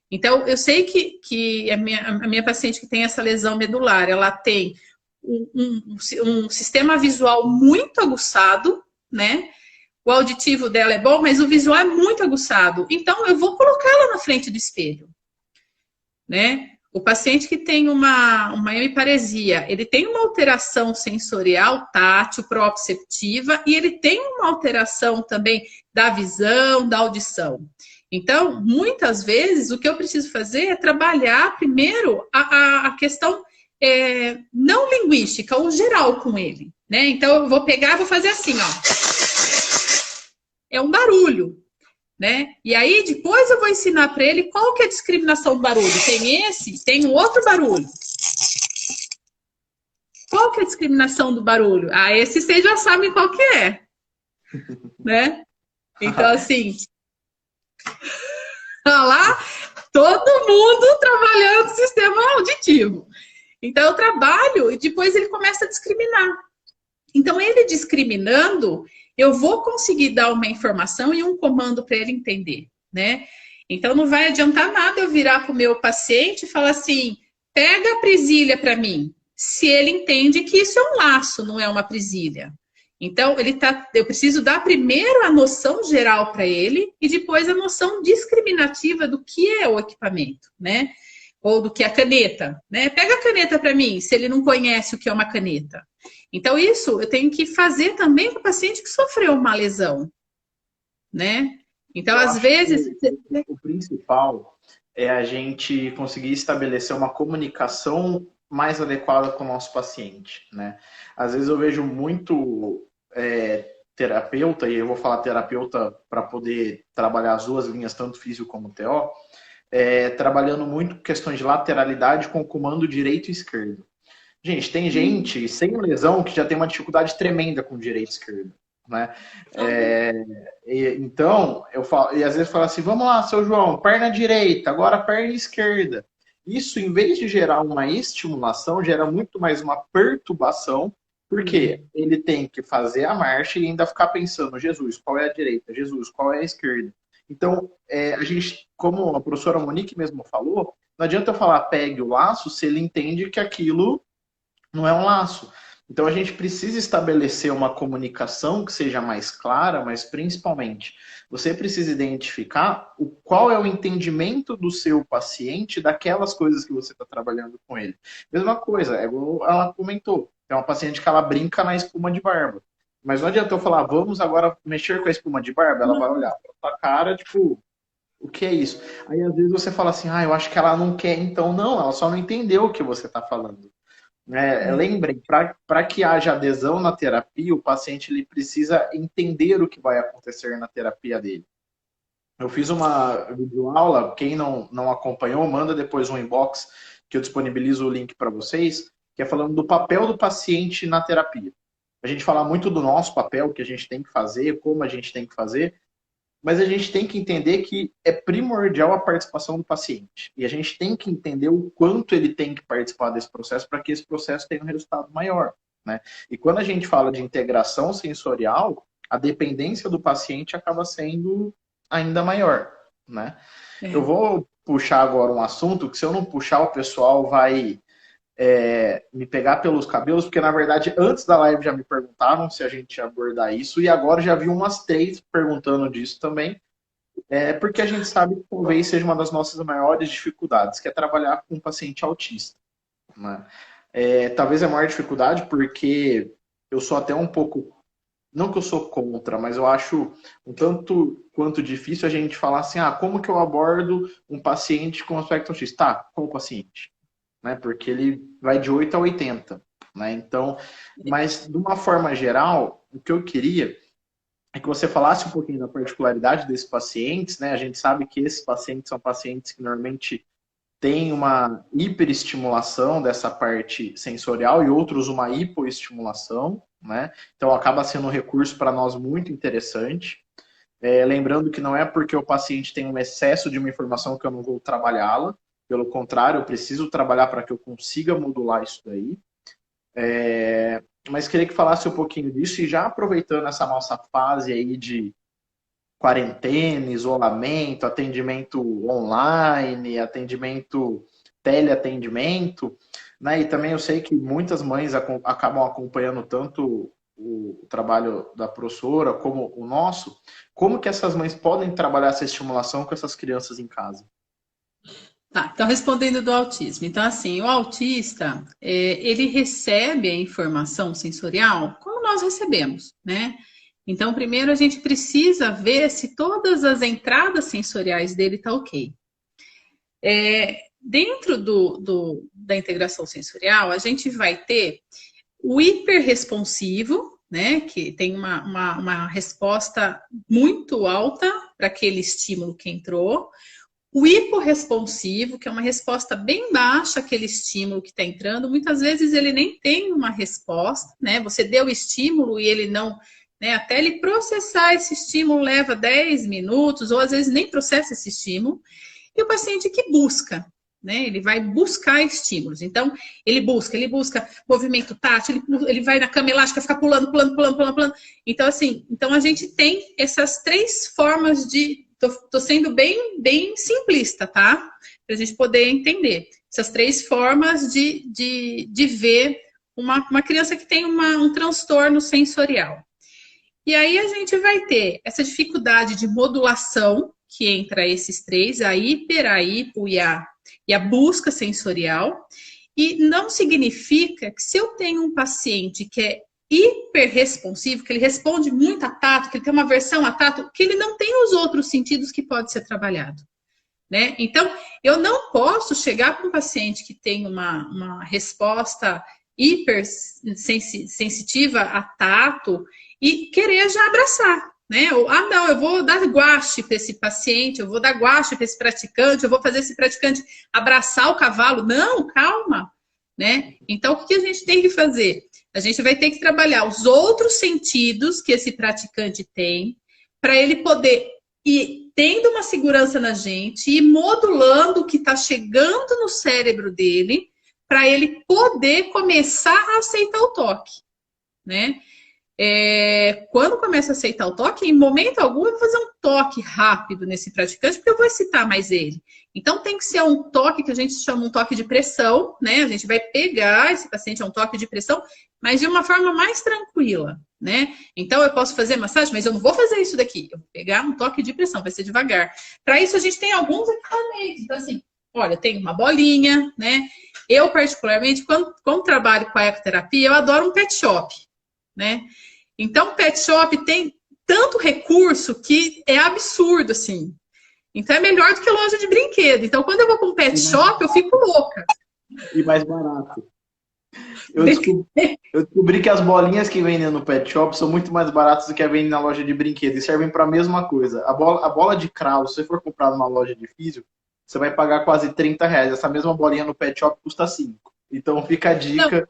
Então, eu sei que a minha paciente que tem essa lesão medular, ela tem um sistema visual muito aguçado, né? O auditivo dela é bom, mas o visual é muito aguçado. Então, eu vou colocá-la na frente do espelho, né? O paciente que tem uma hemiparesia, ele tem uma alteração sensorial, tátil, proprioceptiva, e ele tem uma alteração também da visão, da audição. Então, muitas vezes, o que eu preciso fazer é trabalhar primeiro a questão não linguística, o geral com ele, né? Então, eu vou pegar, vou fazer assim, ó. É um barulho, né? E aí, depois eu vou ensinar para ele qual que é a discriminação do barulho. Tem esse, tem um outro barulho. Qual que é a discriminação do barulho? Ah, esse vocês já sabem qual que é, né? Então, assim, olha lá, todo mundo trabalhando no sistema auditivo. Então, eu trabalho e depois ele começa a discriminar. Então, ele discriminando, eu vou conseguir dar uma informação e um comando para ele entender, né? Então, não vai adiantar nada eu virar para o meu paciente e falar assim, pega a presilha para mim, se ele entende que isso é um laço, não é uma presilha. Então, eu preciso dar primeiro a noção geral para ele e depois a noção discriminativa do que é o equipamento, né? Ou do que é a caneta, né? Pega a caneta para mim, se ele não conhece o que é uma caneta. Então, isso eu tenho que fazer também com o paciente que sofreu uma lesão, né? Então, às vezes... O principal é a gente conseguir estabelecer uma comunicação mais adequada com o nosso paciente, né? Às vezes eu vejo muito terapeuta, e eu vou falar terapeuta para poder trabalhar as duas linhas, tanto físico como TO, trabalhando muito questões de lateralidade com comando direito e esquerdo. Gente, tem gente sem lesão que já tem uma dificuldade tremenda com direito e esquerdo, né? Então, eu falo, e às vezes falo assim, vamos lá, seu João, perna direita, agora perna esquerda. Isso, em vez de gerar uma estimulação, gera muito mais uma perturbação, porque ele tem que fazer a marcha e ainda ficar pensando, Jesus, qual é a direita? Jesus, qual é a esquerda? Então, a gente, como a professora Monique mesmo falou, não adianta eu falar pegue o laço se ele entende que aquilo não é um laço. Então, a gente precisa estabelecer uma comunicação que seja mais clara, mas principalmente, você precisa identificar qual é o entendimento do seu paciente daquelas coisas que você está trabalhando com ele. Mesma coisa, ela comentou, é uma paciente que ela brinca na espuma de barba. Mas não adianta eu falar, vamos agora mexer com a espuma de barba, ela vai olhar pra sua cara, tipo, o que é isso? Aí às vezes você fala assim, ah, eu acho que ela não quer, então não, ela só não entendeu o que você está falando. É, Lembrem, para que haja adesão na terapia, o paciente ele precisa entender o que vai acontecer na terapia dele. Eu fiz uma videoaula, quem não acompanhou, manda depois um inbox que eu disponibilizo o link para vocês, que é falando do papel do paciente na terapia. A gente fala muito do nosso papel, o que a gente tem que fazer, como a gente tem que fazer, mas a gente tem que entender que é primordial a participação do paciente. E a gente tem que entender o quanto ele tem que participar desse processo para que esse processo tenha um resultado maior. Né? E quando a gente fala de integração sensorial, a dependência do paciente acaba sendo ainda maior. Né? Eu é. vou puxar agora um assunto que, se eu não puxar, o pessoal vai me pegar pelos cabelos, porque na verdade antes da live já me perguntavam se a gente ia abordar isso, e agora já vi umas 3 perguntando disso também, porque a gente sabe que talvez seja uma das nossas maiores dificuldades, que é trabalhar com um paciente autista. Né? Talvez a maior dificuldade porque eu sou até um pouco, não que eu sou contra, mas eu acho um tanto quanto difícil a gente falar assim, como que eu abordo um paciente com aspecto autista? Tá, qual paciente? Né? Porque ele vai de 8 a 80. Né? Então, mas de uma forma geral, o que eu queria é que você falasse um pouquinho da particularidade desses pacientes. Né? A gente sabe que esses pacientes são pacientes que normalmente têm uma hiperestimulação dessa parte sensorial e outros uma hipoestimulação. Né? Então, acaba sendo um recurso para nós muito interessante. Lembrando que não é porque o paciente tem um excesso de uma informação que eu não vou trabalhá-la. Pelo contrário, eu preciso trabalhar para que eu consiga modular isso daí. Mas queria que falasse um pouquinho disso e já aproveitando essa nossa fase aí de quarentena, isolamento, atendimento online, atendimento, teleatendimento, né? E também eu sei que muitas mães acabam acompanhando tanto o trabalho da professora como o nosso. Como que essas mães podem trabalhar essa estimulação com essas crianças em casa? Tá, então respondendo do autismo. Então, assim, o autista, ele recebe a informação sensorial como nós recebemos, né? Então, primeiro a gente precisa ver se todas as entradas sensoriais dele tá ok. Dentro da integração sensorial, a gente vai ter o hiperresponsivo, né? Que tem uma resposta muito alta para aquele estímulo que entrou. O hiporresponsivo, que é uma resposta bem baixa àquele estímulo que está entrando, muitas vezes ele nem tem uma resposta, né? Você deu o estímulo e ele não, né? Até ele processar esse estímulo leva 10 minutos, ou às vezes nem processa esse estímulo. E o paciente que busca, né? Ele vai buscar estímulos. Então, ele busca movimento tátil, ele vai na cama elástica, fica pulando. Então, assim, então a gente tem essas 3 formas de. Tô sendo bem simplista, tá? Para a gente poder entender. Essas 3 formas de ver uma criança que tem um transtorno sensorial. E aí a gente vai ter essa dificuldade de modulação, que entra esses 3, a hiper, a hipo e a busca sensorial. E não significa que se eu tenho um paciente que é hiperresponsivo, que ele responde muito a tato, que ele tem uma aversão a tato, que ele não tem os outros sentidos que pode ser trabalhado. Né? Então, eu não posso chegar para um paciente que tem uma resposta hipersensitiva a tato e querer já abraçar. Né? Não, eu vou dar guache para esse paciente, eu vou dar guache para esse praticante, eu vou fazer esse praticante abraçar o cavalo. Não, calma. Né? Então, o que a gente tem que fazer? A gente vai ter que trabalhar os outros sentidos que esse praticante tem para ele poder ir tendo uma segurança na gente e modulando o que está chegando no cérebro dele para ele poder começar a aceitar o toque, né? Quando começa a aceitar o toque, em momento algum eu vou fazer um toque rápido nesse praticante, porque eu vou excitar mais ele. Então tem que ser um toque que a gente chama um toque de pressão, né? A gente vai pegar esse paciente a um toque de pressão, mas de uma forma mais tranquila, né? Então eu posso fazer massagem, mas eu não vou fazer isso daqui. Eu vou pegar um toque de pressão, vai ser devagar. Para isso a gente tem alguns equipamentos. Então assim, olha, tem uma bolinha, né? Eu particularmente, quando trabalho com a ecoterapia, eu adoro um pet shop, né? Então, o pet shop tem tanto recurso que é absurdo, assim. Então é melhor do que loja de brinquedo. Então quando eu vou para um pet shop, eu fico louca. E mais barato. Eu descobri que as bolinhas que vendem no pet shop são muito mais baratas do que a vendem na loja de brinquedo e servem para a mesma coisa. A bola de cravo, se você for comprar numa loja de físico, você vai pagar quase R$ 30. Essa mesma bolinha no pet shop custa 5. Então fica a dica, não.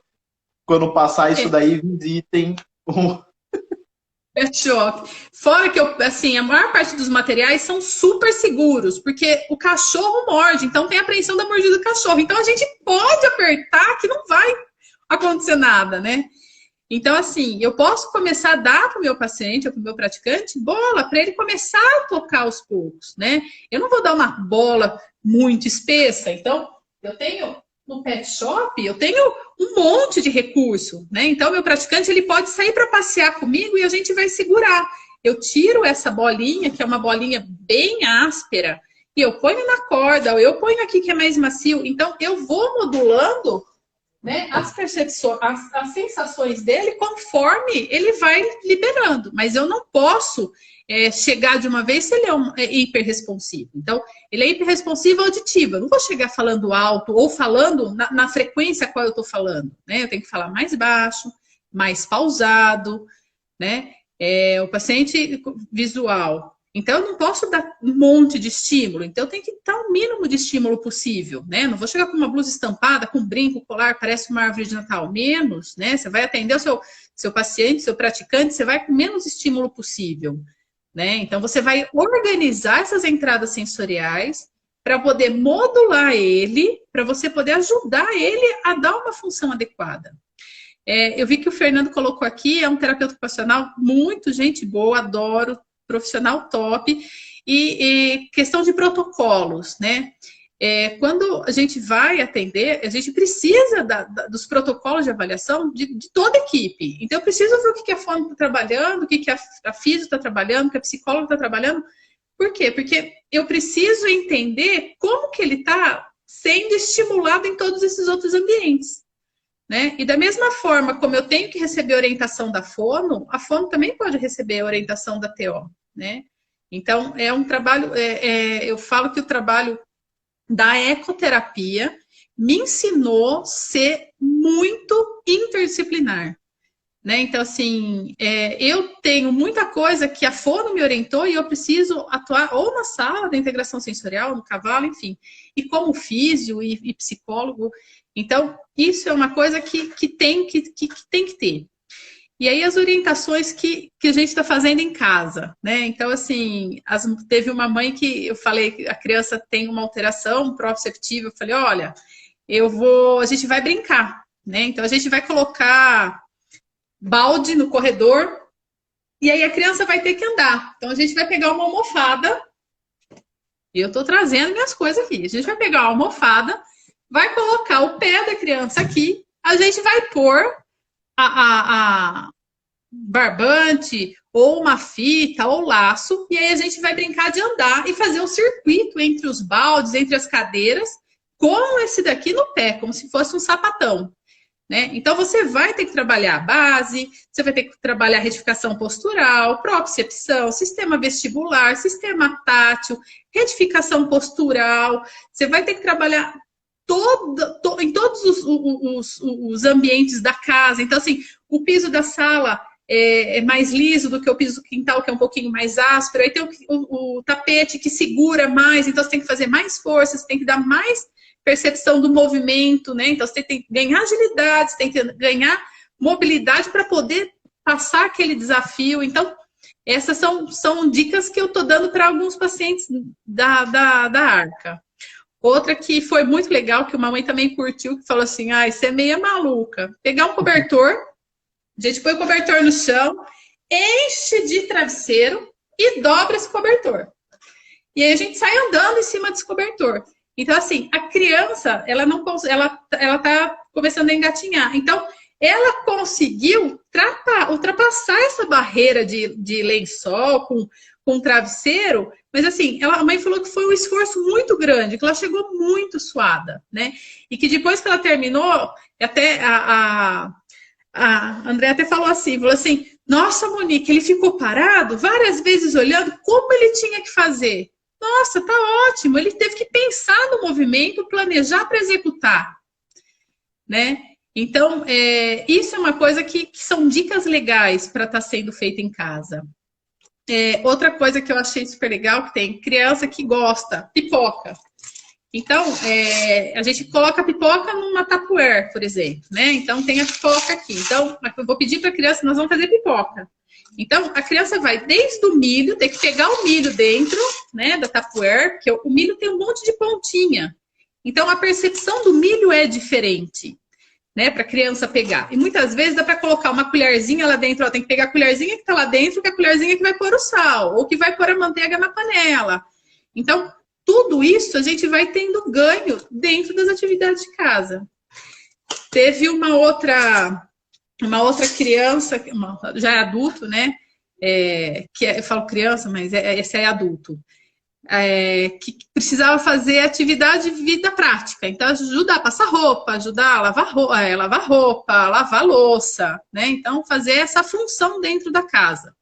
Quando passar isso daí, visitem o pet shop. Fora que assim, a maior parte dos materiais são super seguros, porque o cachorro morde, então tem a apreensão da mordida do cachorro. Então a gente pode apertar que não vai acontecer nada, né? Então, assim, eu posso começar a dar para o meu paciente ou para o meu praticante bola para ele começar a tocar aos poucos, né? Eu não vou dar uma bola muito espessa. Então, eu tenho no pet shop, eu tenho um monte de recurso, né? Então, meu praticante, ele pode sair para passear comigo e a gente vai segurar. Eu tiro essa bolinha, que é uma bolinha bem áspera, e eu ponho na corda, ou eu ponho aqui que é mais macio. Então, eu vou modulando, né, as percepções, as sensações dele conforme ele vai liberando. Mas eu não posso chegar de uma vez se ele é hiperresponsivo. Então, ele é hiperresponsivo auditivo. Eu não vou chegar falando alto ou falando na frequência a qual eu estou falando. Né? Eu tenho que falar mais baixo, mais pausado. Né? O paciente visual. Então, eu não posso dar um monte de estímulo. Então, eu tenho que dar o mínimo de estímulo possível, né? Não vou chegar com uma blusa estampada, com brinco, colar, parece uma árvore de Natal. Menos, né? Você vai atender o seu paciente, seu praticante, você vai com menos estímulo possível, né? Então, você vai organizar essas entradas sensoriais para poder modular ele, para você poder ajudar ele a dar uma função adequada. Eu vi que o Fernando colocou aqui, é um terapeuta ocupacional muito gente boa, adoro, profissional top, e questão de protocolos, né? Quando a gente vai atender, a gente precisa dos protocolos de avaliação de toda a equipe. Então, eu preciso ver o que a fono está trabalhando, o que a físio está trabalhando, o que a psicóloga está trabalhando. Por quê? Porque eu preciso entender como que ele está sendo estimulado em todos esses outros ambientes. Né? E da mesma forma como eu tenho que receber orientação da fono, a fono também pode receber a orientação da TO, né? Então, é um trabalho, eu falo que o trabalho da ecoterapia me ensinou a ser muito interdisciplinar, né? Então, assim, eu tenho muita coisa que a fono me orientou e eu preciso atuar ou na sala da integração sensorial, no cavalo, enfim, e como físio e psicólogo. Então, isso é uma coisa que tem que ter. E aí, as orientações que a gente está fazendo em casa, né? Então, assim, teve uma mãe que eu falei que a criança tem uma alteração proprioceptiva. Eu falei, olha, a gente vai brincar, né? Então, a gente vai colocar balde no corredor e aí a criança vai ter que andar. Então, a gente vai pegar uma almofada e eu estou trazendo minhas coisas aqui. A gente vai pegar uma almofada, vai colocar o pé da criança aqui, a gente vai pôr a barbante, ou uma fita, ou laço, e aí a gente vai brincar de andar e fazer um circuito entre os baldes, entre as cadeiras, com esse daqui no pé, como se fosse um sapatão. Né? Então, você vai ter que trabalhar a base, você vai ter que trabalhar a retificação postural, propriocepção, sistema vestibular, sistema tátil, retificação postural, você vai ter que trabalhar em todos os ambientes da casa. Então, assim, o piso da sala é mais liso do que o piso do quintal, que é um pouquinho mais áspero. Aí tem o tapete que segura mais, então você tem que fazer mais força, você tem que dar mais percepção do movimento, né? Então, você tem que ganhar agilidade, você tem que ganhar mobilidade para poder passar aquele desafio. Então, essas são dicas que eu estou dando para alguns pacientes da Arca. Outra que foi muito legal, que uma mãe também curtiu, que falou assim, você é meia maluca. Pegar um cobertor, a gente põe o cobertor no chão, enche de travesseiro e dobra esse cobertor. E aí a gente sai andando em cima desse cobertor. Então, assim, a criança, ela tá começando a engatinhar. Então, ela conseguiu ultrapassar essa barreira de lençol com travesseiro, mas assim, a mãe falou que foi um esforço muito grande, que ela chegou muito suada, né? E que depois que ela terminou, até a André até falou assim, nossa, Monique, ele ficou parado várias vezes olhando como ele tinha que fazer. nossa, tá ótimo. Ele teve que pensar no movimento, planejar para executar, né? Então, isso é uma coisa que são dicas legais para estar sendo feita em casa. Outra coisa que eu achei super legal, que tem criança que gosta, pipoca. Então, a gente coloca a pipoca numa Tupperware, por exemplo, né? Então, tem a pipoca aqui. Então, eu vou pedir para a criança, nós vamos fazer pipoca. Então, a criança vai desde o milho, tem que pegar o milho dentro, né, da Tupperware, porque o milho tem um monte de pontinha. Então, a percepção do milho é diferente, né, para a criança pegar. E muitas vezes dá para colocar uma colherzinha lá dentro, ó, tem que pegar a colherzinha que está lá dentro, que é a colherzinha que vai pôr o sal, ou que vai pôr a manteiga na panela. Então, tudo isso a gente vai tendo ganho dentro das atividades de casa. Teve uma outra criança, já é adulto, né? Eu falo criança, mas esse é adulto. Que precisava fazer atividade de vida prática. Então, ajudar a passar roupa, ajudar a lavar roupa, lavar louça, né? Então, fazer essa função dentro da casa.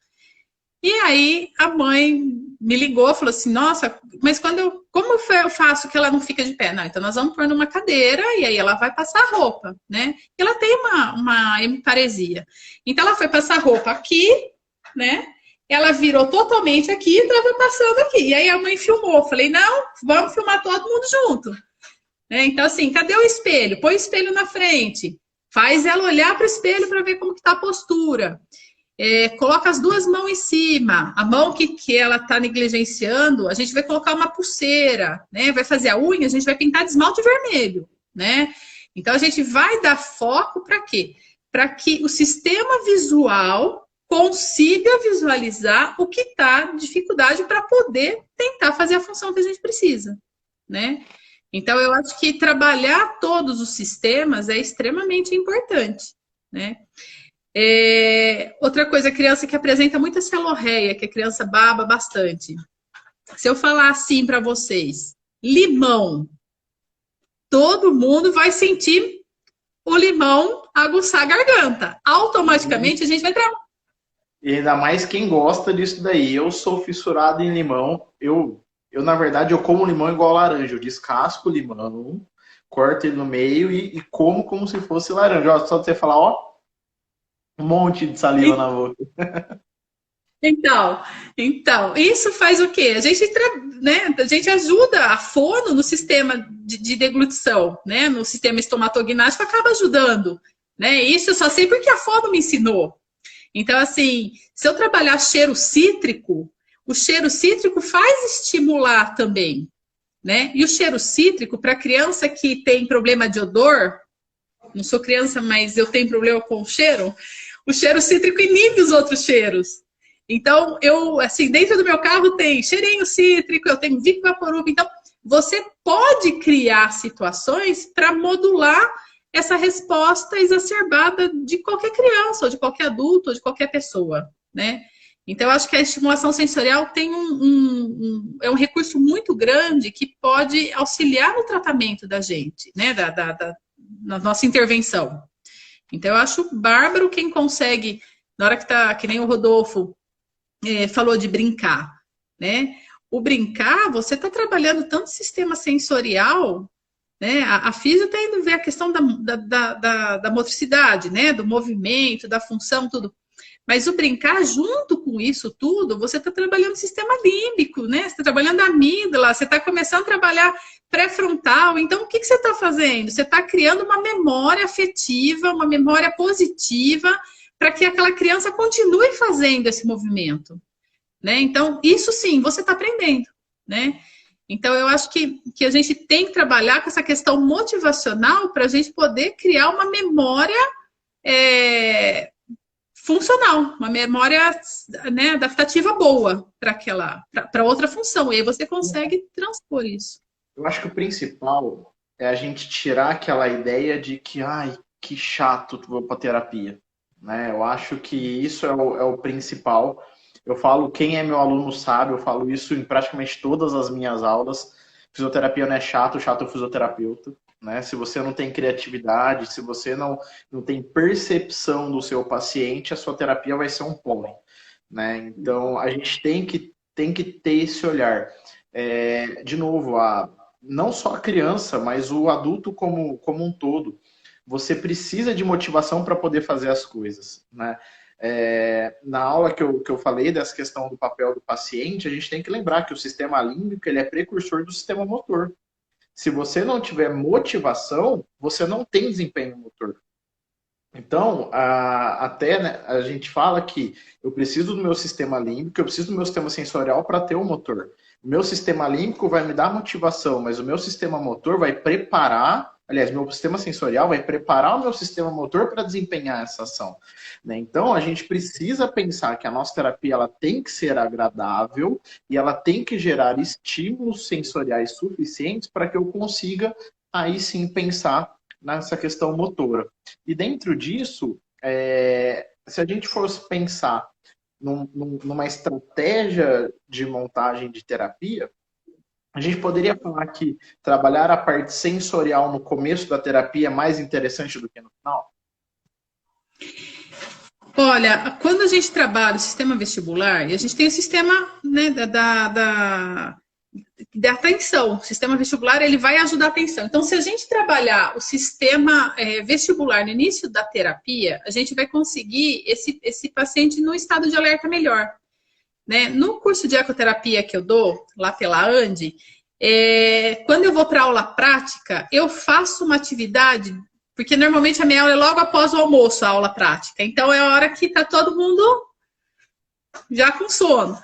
E aí, a mãe me ligou, falou assim, nossa, mas como eu faço que ela não fica de pé? Não, então nós vamos pôr numa cadeira e aí ela vai passar a roupa, né? E ela tem uma hemiparesia. Então, ela foi passar a roupa aqui, né? Ela virou totalmente aqui e estava passando aqui. E aí a mãe filmou. Falei, não, vamos filmar todo mundo junto. Então, assim, cadê o espelho? Põe o espelho na frente. Faz ela olhar para o espelho para ver como que está a postura. Coloca as duas mãos em cima. A mão que ela está negligenciando, a gente vai colocar uma pulseira, né? Vai fazer a unha, a gente vai pintar de esmalte vermelho, né? Então, a gente vai dar foco para quê? Para que o sistema visual consiga visualizar o que está dificuldade para poder tentar fazer a função que a gente precisa, né? Então, eu acho que trabalhar todos os sistemas é extremamente importante, né? Outra coisa, a criança que apresenta muita celorreia, que a criança baba bastante. Se eu falar assim para vocês, limão, todo mundo vai sentir o limão aguçar a garganta. Automaticamente a gente vai trabalhar. E ainda mais quem gosta disso daí. Eu sou fissurado em limão. Na verdade, eu como limão igual laranja. Eu descasco o limão, corto ele no meio e como se fosse laranja. Ó, só de você falar, ó, um monte de saliva na boca. Então, isso faz o quê? A gente ajuda a fono no sistema de deglutição, né? No sistema estomatognático, acaba ajudando, né? Isso eu só sei porque a fono me ensinou. Então, assim, se eu trabalhar cheiro cítrico, o cheiro cítrico faz estimular também, né? E o cheiro cítrico, para criança que tem problema de odor, não sou criança, mas eu tenho problema com o cheiro cítrico inibe os outros cheiros. Então, dentro do meu carro tem cheirinho cítrico, eu tenho Vic Vaporub. Então, você pode criar situações para modular essa resposta exacerbada de qualquer criança, ou de qualquer adulto, ou de qualquer pessoa, né? Então, eu acho que a estimulação sensorial tem é um recurso muito grande que pode auxiliar no tratamento da gente, né? Na nossa intervenção. Então, eu acho bárbaro quem consegue, na hora que nem o Rodolfo falou de brincar, né? O brincar, você está trabalhando tanto sistema sensorial, né? A física está indo ver a questão da motricidade, né? Do movimento, da função, tudo. Mas o brincar, junto com isso tudo, você está trabalhando o sistema límbico, né? Você está trabalhando a amígdala, você está começando a trabalhar pré-frontal. Então, o que você está fazendo? Você está criando uma memória afetiva, uma memória positiva, para que aquela criança continue fazendo esse movimento, né? Então, isso sim, você está aprendendo, né? Então, eu acho que a gente tem que trabalhar com essa questão motivacional para a gente poder criar uma memória funcional, uma memória, né, adaptativa boa para outra função. E aí você consegue transpor isso. Eu acho que o principal é a gente tirar aquela ideia de que, ai, que chato, tu vou para terapia, né? Eu acho que isso é o principal. Eu falo, quem é meu aluno sabe, eu falo isso em praticamente todas as minhas aulas. Fisioterapia não é chato, chato é o fisioterapeuta, né? Se você não tem criatividade, se você não tem percepção do seu paciente, a sua terapia vai ser um porre, né? Então, a gente tem que ter esse olhar. De novo, não só a criança, mas o adulto como um todo. Você precisa de motivação para poder fazer as coisas, né? Na aula que eu falei dessa questão do papel do paciente, a gente tem que lembrar que o sistema límbico ele é precursor do sistema motor. Se você não tiver motivação, você não tem desempenho motor. Então, até né, a gente fala que eu preciso do meu sistema límbico, eu preciso do meu sistema sensorial para ter o motor. O meu sistema límbico vai me dar motivação, mas o meu sistema motor vai preparar, aliás, meu sistema sensorial vai preparar o meu sistema motor para desempenhar essa ação. Né? Então, a gente precisa pensar que a nossa terapia ela tem que ser agradável e ela tem que gerar estímulos sensoriais suficientes para que eu consiga aí sim pensar nessa questão motora. E dentro disso, se a gente fosse pensar numa estratégia de montagem de terapia, a gente poderia falar que trabalhar a parte sensorial no começo da terapia é mais interessante do que no final? Olha, quando a gente trabalha o sistema vestibular, e a gente tem o sistema, né, da atenção. O sistema vestibular ele vai ajudar a atenção. Então, se a gente trabalhar o sistema vestibular no início da terapia, a gente vai conseguir esse paciente no estado de alerta melhor. Né? No curso de ecoterapia que eu dou, lá pela ANDE, quando eu vou para aula prática, eu faço uma atividade, porque normalmente a minha aula é logo após o almoço, a aula prática. Então, é a hora que está todo mundo já com sono.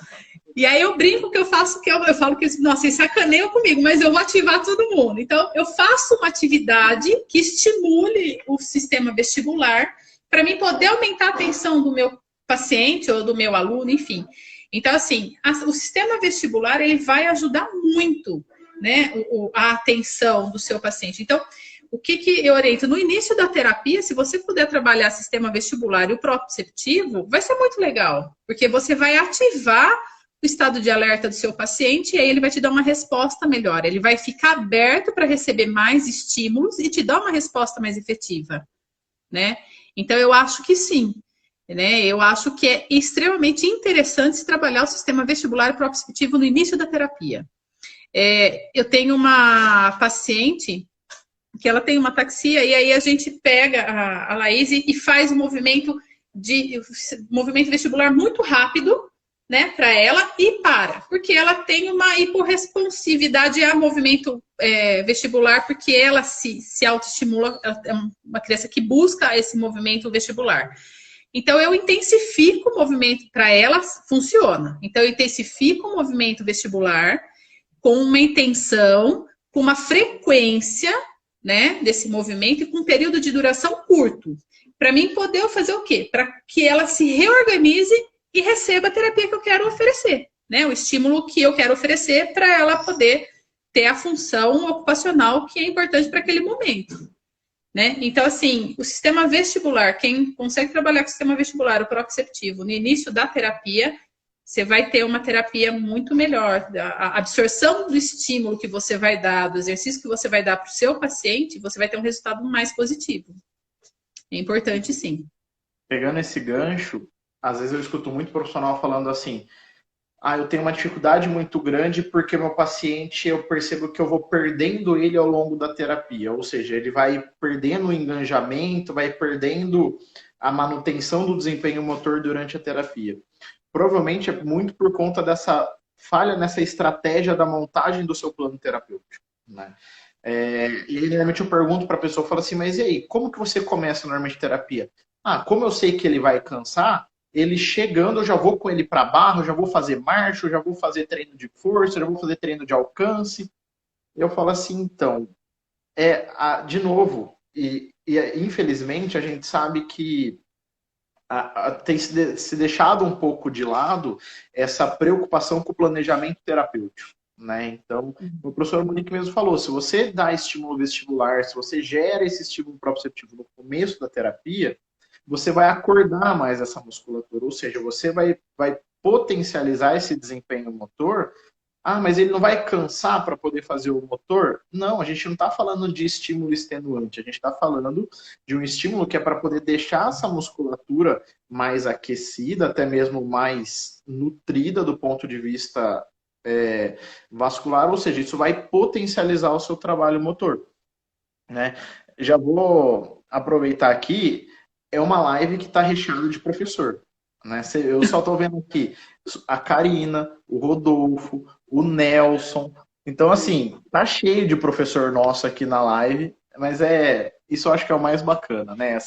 E aí eu brinco que eu faço, eu falo que, nossa, vocês sacaneiam comigo, mas eu vou ativar todo mundo. Então, eu faço uma atividade que estimule o sistema vestibular para mim poder aumentar a atenção do meu paciente ou do meu aluno, enfim. Então, assim, o sistema vestibular, ele vai ajudar muito, né, a atenção do seu paciente. Então, o que eu oriento? No início da terapia, se você puder trabalhar sistema vestibular e o proprioceptivo, vai ser muito legal, porque você vai ativar o estado de alerta do seu paciente e aí ele vai te dar uma resposta melhor. Ele vai ficar aberto para receber mais estímulos e te dar uma resposta mais efetiva, né? Então, eu acho que sim. Né? Eu acho que é extremamente interessante se trabalhar o sistema vestibular e proprioceptivo no início da terapia. Eu tenho uma paciente que ela tem uma ataxia e aí a gente pega a Laís e faz um movimento vestibular muito rápido, né, para ela e para, porque ela tem uma hiporresponsividade a movimento vestibular, porque ela se autoestimula, é uma criança que busca esse movimento vestibular. Então, eu intensifico o movimento para ela, funciona. Então, eu intensifico o movimento vestibular com uma intenção, com uma frequência, né, desse movimento e com um período de duração curto. Para mim poder fazer o quê? Para que ela se reorganize e receba a terapia que eu quero oferecer, né? O estímulo que eu quero oferecer para ela poder ter a função ocupacional que é importante para aquele momento. Né? Então, assim, o sistema vestibular, quem consegue trabalhar com o sistema vestibular, o proprioceptivo, no início da terapia, você vai ter uma terapia muito melhor. A absorção do estímulo que você vai dar, do exercício que você vai dar para o seu paciente, você vai ter um resultado mais positivo. É importante, sim. Pegando esse gancho, às vezes eu escuto muito profissional falando assim: eu tenho uma dificuldade muito grande porque meu paciente, eu percebo que eu vou perdendo ele ao longo da terapia. Ou seja, ele vai perdendo o engajamento, vai perdendo a manutenção do desempenho motor durante a terapia. Provavelmente é muito por conta dessa falha nessa estratégia da montagem do seu plano terapêutico. Né? E aí, normalmente eu pergunto para a pessoa, falo assim, mas e aí, como que você começa normalmente terapia? Como eu sei que ele vai cansar, ele chegando, eu já vou com ele para barra, eu já vou fazer marcha, eu já vou fazer treino de força, eu já vou fazer treino de alcance. Eu falo assim, então, de novo, infelizmente a gente sabe que tem se deixado um pouco de lado essa preocupação com o planejamento terapêutico. Né? Então, o professor Monique mesmo falou, se você dá estímulo vestibular, se você gera esse estímulo proprioceptivo no começo da terapia, você vai acordar mais essa musculatura, ou seja, você vai potencializar esse desempenho motor. Mas ele não vai cansar para poder fazer o motor? Não, a gente não está falando de estímulo extenuante, a gente está falando de um estímulo que é para poder deixar essa musculatura mais aquecida, até mesmo mais nutrida do ponto de vista vascular, ou seja, isso vai potencializar o seu trabalho motor, né? Já vou aproveitar aqui, é uma live que está recheada de professor, né? Eu só estou vendo aqui a Karina, o Rodolfo, o Nelson. Então, assim, tá cheio de professor nosso aqui na live, mas isso eu acho que é o mais bacana, né?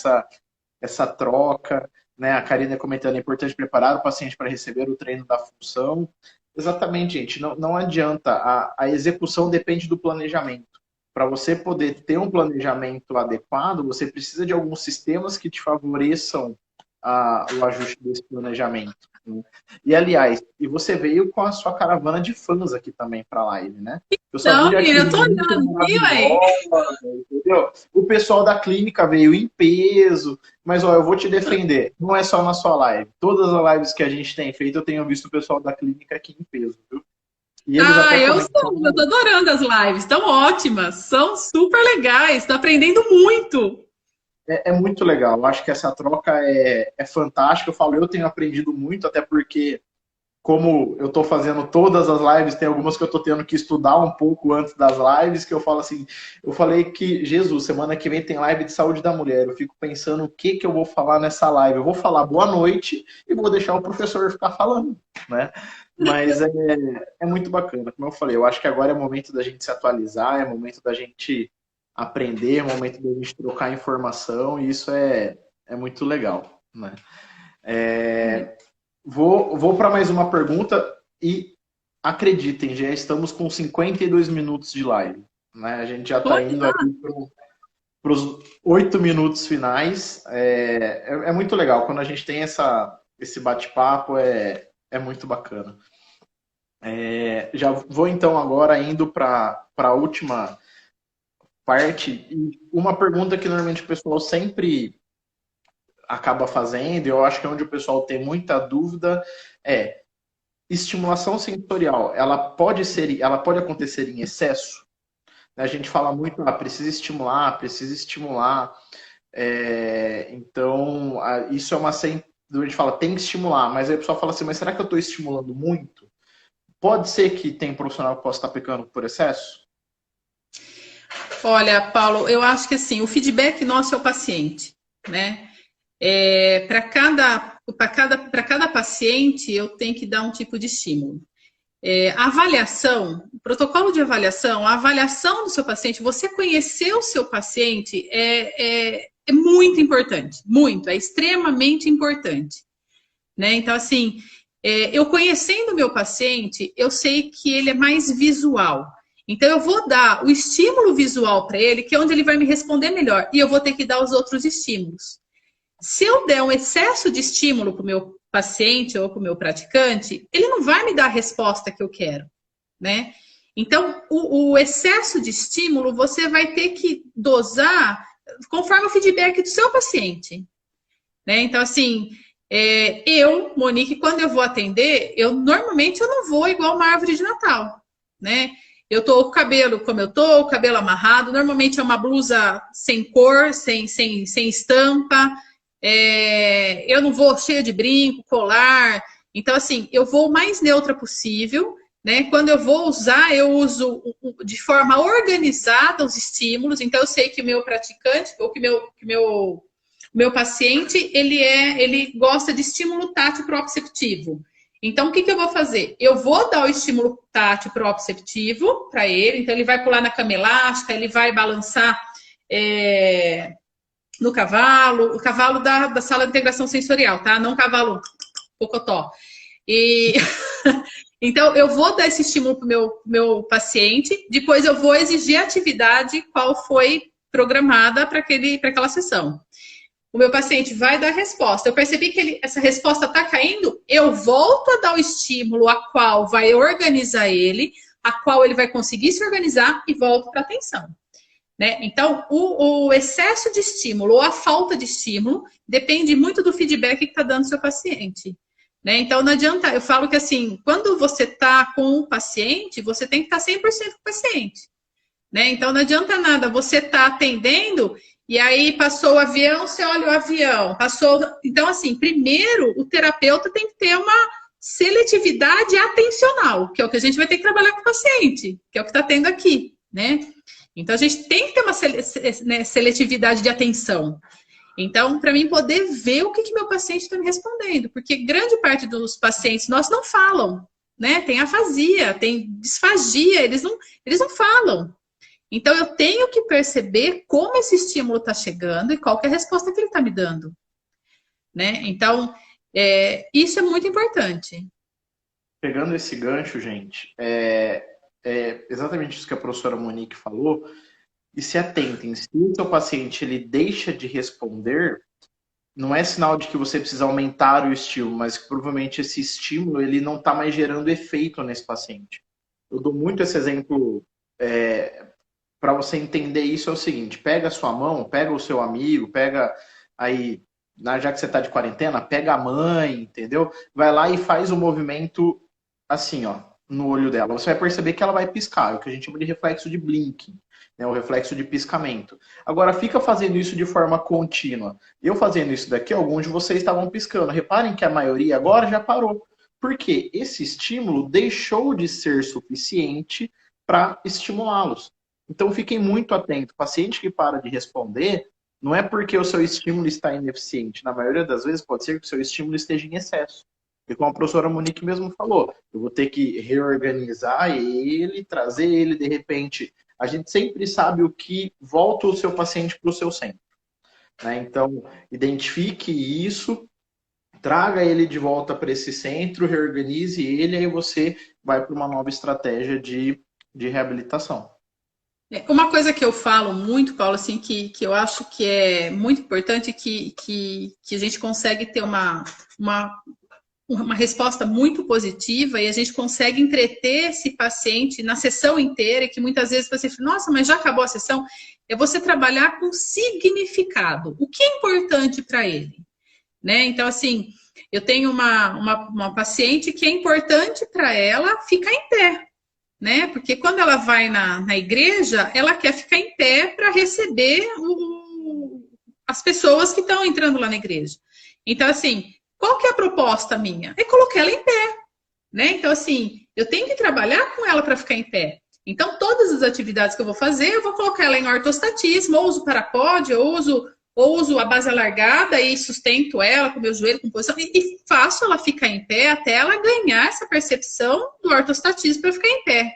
Essa troca, né? A Karina comentando, é importante preparar o paciente para receber o treino da função. Exatamente, gente. Não adianta. A execução depende do planejamento. Para você poder ter um planejamento adequado, você precisa de alguns sistemas que te favoreçam o ajuste desse planejamento, né? E, aliás, você veio com a sua caravana de fãs aqui também para a live, né? Eu só vi Então, aqui menina, eu tô gente olhando aqui, ué. maravilhosa, entendeu? O pessoal da clínica veio em peso, mas ó, eu vou te defender, não é só na sua live. Todas as lives que a gente tem feito, eu tenho visto o pessoal da clínica aqui em peso, viu? E eles Ah, até eu comentaram. sou, eu tô adorando as lives, estão ótimas, são super legais, tô aprendendo muito. É muito legal, eu acho que essa troca é fantástica. Eu falo, eu tenho aprendido muito, até porque, como eu estou fazendo todas as lives, tem algumas que eu estou tendo que estudar um pouco antes das lives, que eu falo assim, eu falei que, Jesus, semana que vem tem live de saúde da mulher, eu fico pensando o que eu vou falar nessa live. Eu vou falar boa noite e vou deixar o professor ficar falando, né? Mas é muito bacana, como eu falei, eu acho que agora é o momento da gente se atualizar, é o momento da gente aprender, é o momento da gente trocar informação, e isso é muito legal, né? Vou para mais uma pergunta e acreditem, já estamos com 52 minutos de live, né? A gente já está indo Olha, aqui para os 8 minutos finais. É muito legal quando a gente tem esse bate-papo, é muito bacana. Já vou então agora indo para a última parte, e uma pergunta que normalmente o pessoal sempre acaba fazendo, e eu acho que é onde o pessoal tem muita dúvida, é: estimulação sensorial, ela pode acontecer em excesso? A gente fala muito, precisa estimular, precisa estimular. Então, isso é uma a gente fala, tem que estimular, mas aí o pessoal fala assim, mas será que eu estou estimulando muito? Pode ser que tem profissional que possa estar pecando por excesso? olha, Paulo, eu acho que assim, o feedback nosso é o paciente, né? Para cada paciente, eu tenho que dar um tipo de estímulo. A avaliação, o protocolo de avaliação, a avaliação do seu paciente, você conhecer o seu paciente é muito importante, muito, é extremamente importante, né? Então, assim, eu conhecendo o meu paciente, eu sei que ele é mais visual. Então, eu vou dar o estímulo visual para ele, que é onde ele vai me responder melhor, e eu vou ter que dar os outros estímulos. Se eu der um excesso de estímulo para o meu paciente ou para o meu praticante, ele não vai me dar a resposta que eu quero, né? Então, o excesso de estímulo você vai ter que dosar conforme o feedback do seu paciente, né? Então, assim, Monique, quando eu vou atender, normalmente eu não vou igual uma árvore de Natal, né? Eu tô com o cabelo como eu tô, o cabelo amarrado, normalmente é uma blusa sem cor, sem estampa. Eu não vou cheia de brinco, colar. Então, assim, eu vou o mais neutra possível, né? Quando eu vou usar, eu uso de forma organizada os estímulos. Então, eu sei que o meu praticante, ou que meu paciente, ele gosta de estímulo tátil proprioceptivo. Então, o que eu vou fazer? Eu vou dar o estímulo tátil proprioceptivo para ele. Então, ele vai pular na cama elástica, ele vai balançar no cavalo, o cavalo da sala de integração sensorial, tá? Não cavalo pocotó. Então, eu vou dar esse estímulo para o meu paciente, depois eu vou exigir a atividade qual foi programada para aquela sessão. O meu paciente vai dar a resposta. Eu percebi que essa resposta está caindo, eu volto a dar o estímulo a qual vai organizar ele, a qual ele vai conseguir se organizar e volto para a atenção. Né? Então, o excesso de estímulo ou a falta de estímulo depende muito do feedback que está dando o seu paciente. Né? Então, não adianta, eu falo que assim, quando você está com o paciente, você tem que estar 100% com o paciente. Né? Então, não adianta nada, você está atendendo e aí passou o avião, você olha o avião, passou... Então, assim, primeiro, o terapeuta tem que ter seletividade atencional, que é o que a gente vai ter que trabalhar com o paciente, que é o que está tendo aqui, né? Então, a gente tem que ter uma seletividade de atenção. Então, para mim poder ver o que meu paciente está me respondendo, porque grande parte dos pacientes nossos não falam, né? Tem afasia, tem disfagia, eles não falam. Então, eu tenho que perceber como esse estímulo está chegando e qual que é a resposta que ele está me dando, né? Então, isso é muito importante. Pegando esse gancho, gente, exatamente isso que a professora Monique falou, e se atentem, se o seu paciente ele deixa de responder, não é sinal de que você precisa aumentar o estímulo, mas que provavelmente esse estímulo ele não está mais gerando efeito nesse paciente. Eu dou muito esse exemplo para você entender isso, é o seguinte, pega a sua mão, pega o seu amigo, pega aí, já que você está de quarentena, pega a mãe, entendeu? Vai lá e faz o movimento assim, ó, no olho dela. Você vai perceber que ela vai piscar, é o que a gente chama de reflexo de blinking. O reflexo de piscamento. Agora, fica fazendo isso de forma contínua. Eu fazendo isso daqui, alguns de vocês estavam piscando. Reparem que a maioria agora já parou. Por quê? Esse estímulo deixou de ser suficiente para estimulá-los. Então, fiquem muito atentos. O paciente que para de responder, não é porque o seu estímulo está ineficiente. Na maioria das vezes, pode ser que o seu estímulo esteja em excesso. E como a professora Monique mesmo falou, eu vou ter que reorganizar ele, trazer ele, de repente... A gente sempre sabe o que volta o seu paciente para o seu centro, né? Então, identifique isso, traga ele de volta para esse centro, reorganize ele, aí você vai para uma nova estratégia de reabilitação. Uma coisa que eu falo muito, Paulo, assim, que eu acho que é muito importante, que a gente consegue ter uma resposta muito positiva e a gente consegue entreter esse paciente na sessão inteira, que muitas vezes você fala, nossa, mas já acabou a sessão? É você trabalhar com significado. O que é importante para ele? Né? Então, assim, eu tenho uma paciente que é importante para ela ficar em pé, né? Porque quando ela vai na igreja, ela quer ficar em pé para receber as pessoas que estão entrando lá na igreja. Então, assim, qual que é a proposta minha? É colocar ela em pé, né? Então, assim, eu tenho que trabalhar com ela para ficar em pé. Então, todas as atividades que eu vou fazer, eu vou colocar ela em ortostatismo, ou uso parapódio, ou uso a base alargada e sustento ela com o meu joelho com posição, e faço ela ficar em pé até ela ganhar essa percepção do ortostatismo para ficar em pé.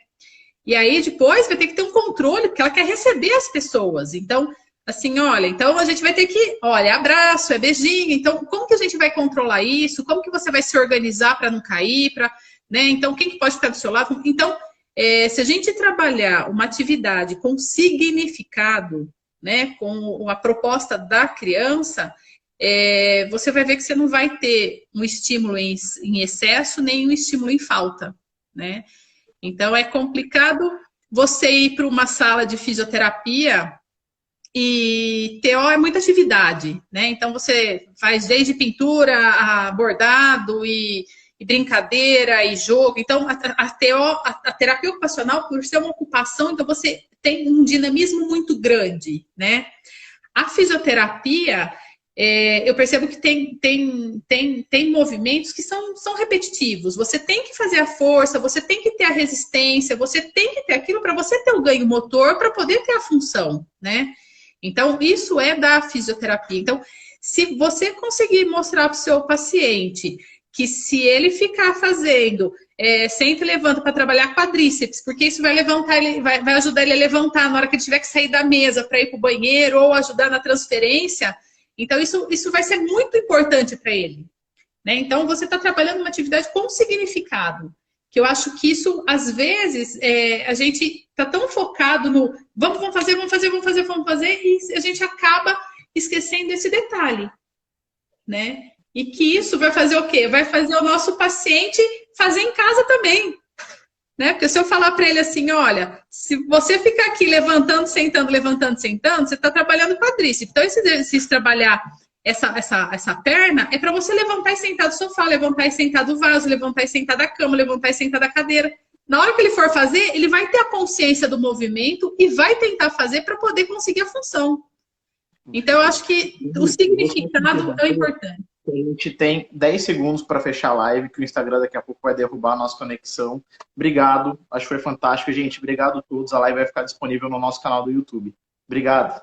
E aí, depois, vai ter que ter um controle, porque ela quer receber as pessoas. Então, assim, olha, então a gente vai ter que, olha, é abraço, é beijinho, então como que a gente vai controlar isso? Como que você vai se organizar para não cair, né? Então, quem que pode ficar do seu lado? Então, se a gente trabalhar uma atividade com significado, né, com a proposta da criança, você vai ver que você não vai ter um estímulo em excesso, nem um estímulo em falta, né? Então, é complicado você ir para uma sala de fisioterapia e TO é muita atividade, né? Então, você faz desde pintura a bordado e brincadeira e jogo. Então, a terapia ocupacional, por ser uma ocupação, então você tem um dinamismo muito grande, né? A fisioterapia, eu percebo que tem movimentos que são repetitivos. Você tem que fazer a força, você tem que ter a resistência, você tem que ter aquilo para você ter o ganho motor, para poder ter a função, né? Então, isso é da fisioterapia. Então, se você conseguir mostrar para o seu paciente que se ele ficar fazendo senta e levanta para trabalhar quadríceps, porque isso vai levantar, vai ajudar ele a levantar na hora que ele tiver que sair da mesa para ir para o banheiro ou ajudar na transferência. Então, isso vai ser muito importante para ele, né? Então, você está trabalhando uma atividade com significado, que eu acho que isso, às vezes, a gente está tão focado no vamos fazer, e a gente acaba esquecendo esse detalhe, né? E que isso vai fazer o quê? Vai fazer o nosso paciente fazer em casa também, né? Porque se eu falar para ele assim, olha, se você ficar aqui levantando, sentando, você está trabalhando quadríceps. Então, esse exercício trabalhar essa perna é para você levantar e sentar do sofá, levantar e sentar do vaso, levantar e sentar da cama, levantar e sentar da cadeira. Na hora que ele for fazer, ele vai ter a consciência do movimento e vai tentar fazer para poder conseguir a função. Então, eu acho que o significado é importante. A gente tem 10 segundos para fechar a live, que o Instagram daqui a pouco vai derrubar a nossa conexão. Obrigado, acho que foi fantástico, gente. Obrigado a todos. A live vai ficar disponível no nosso canal do YouTube. Obrigado.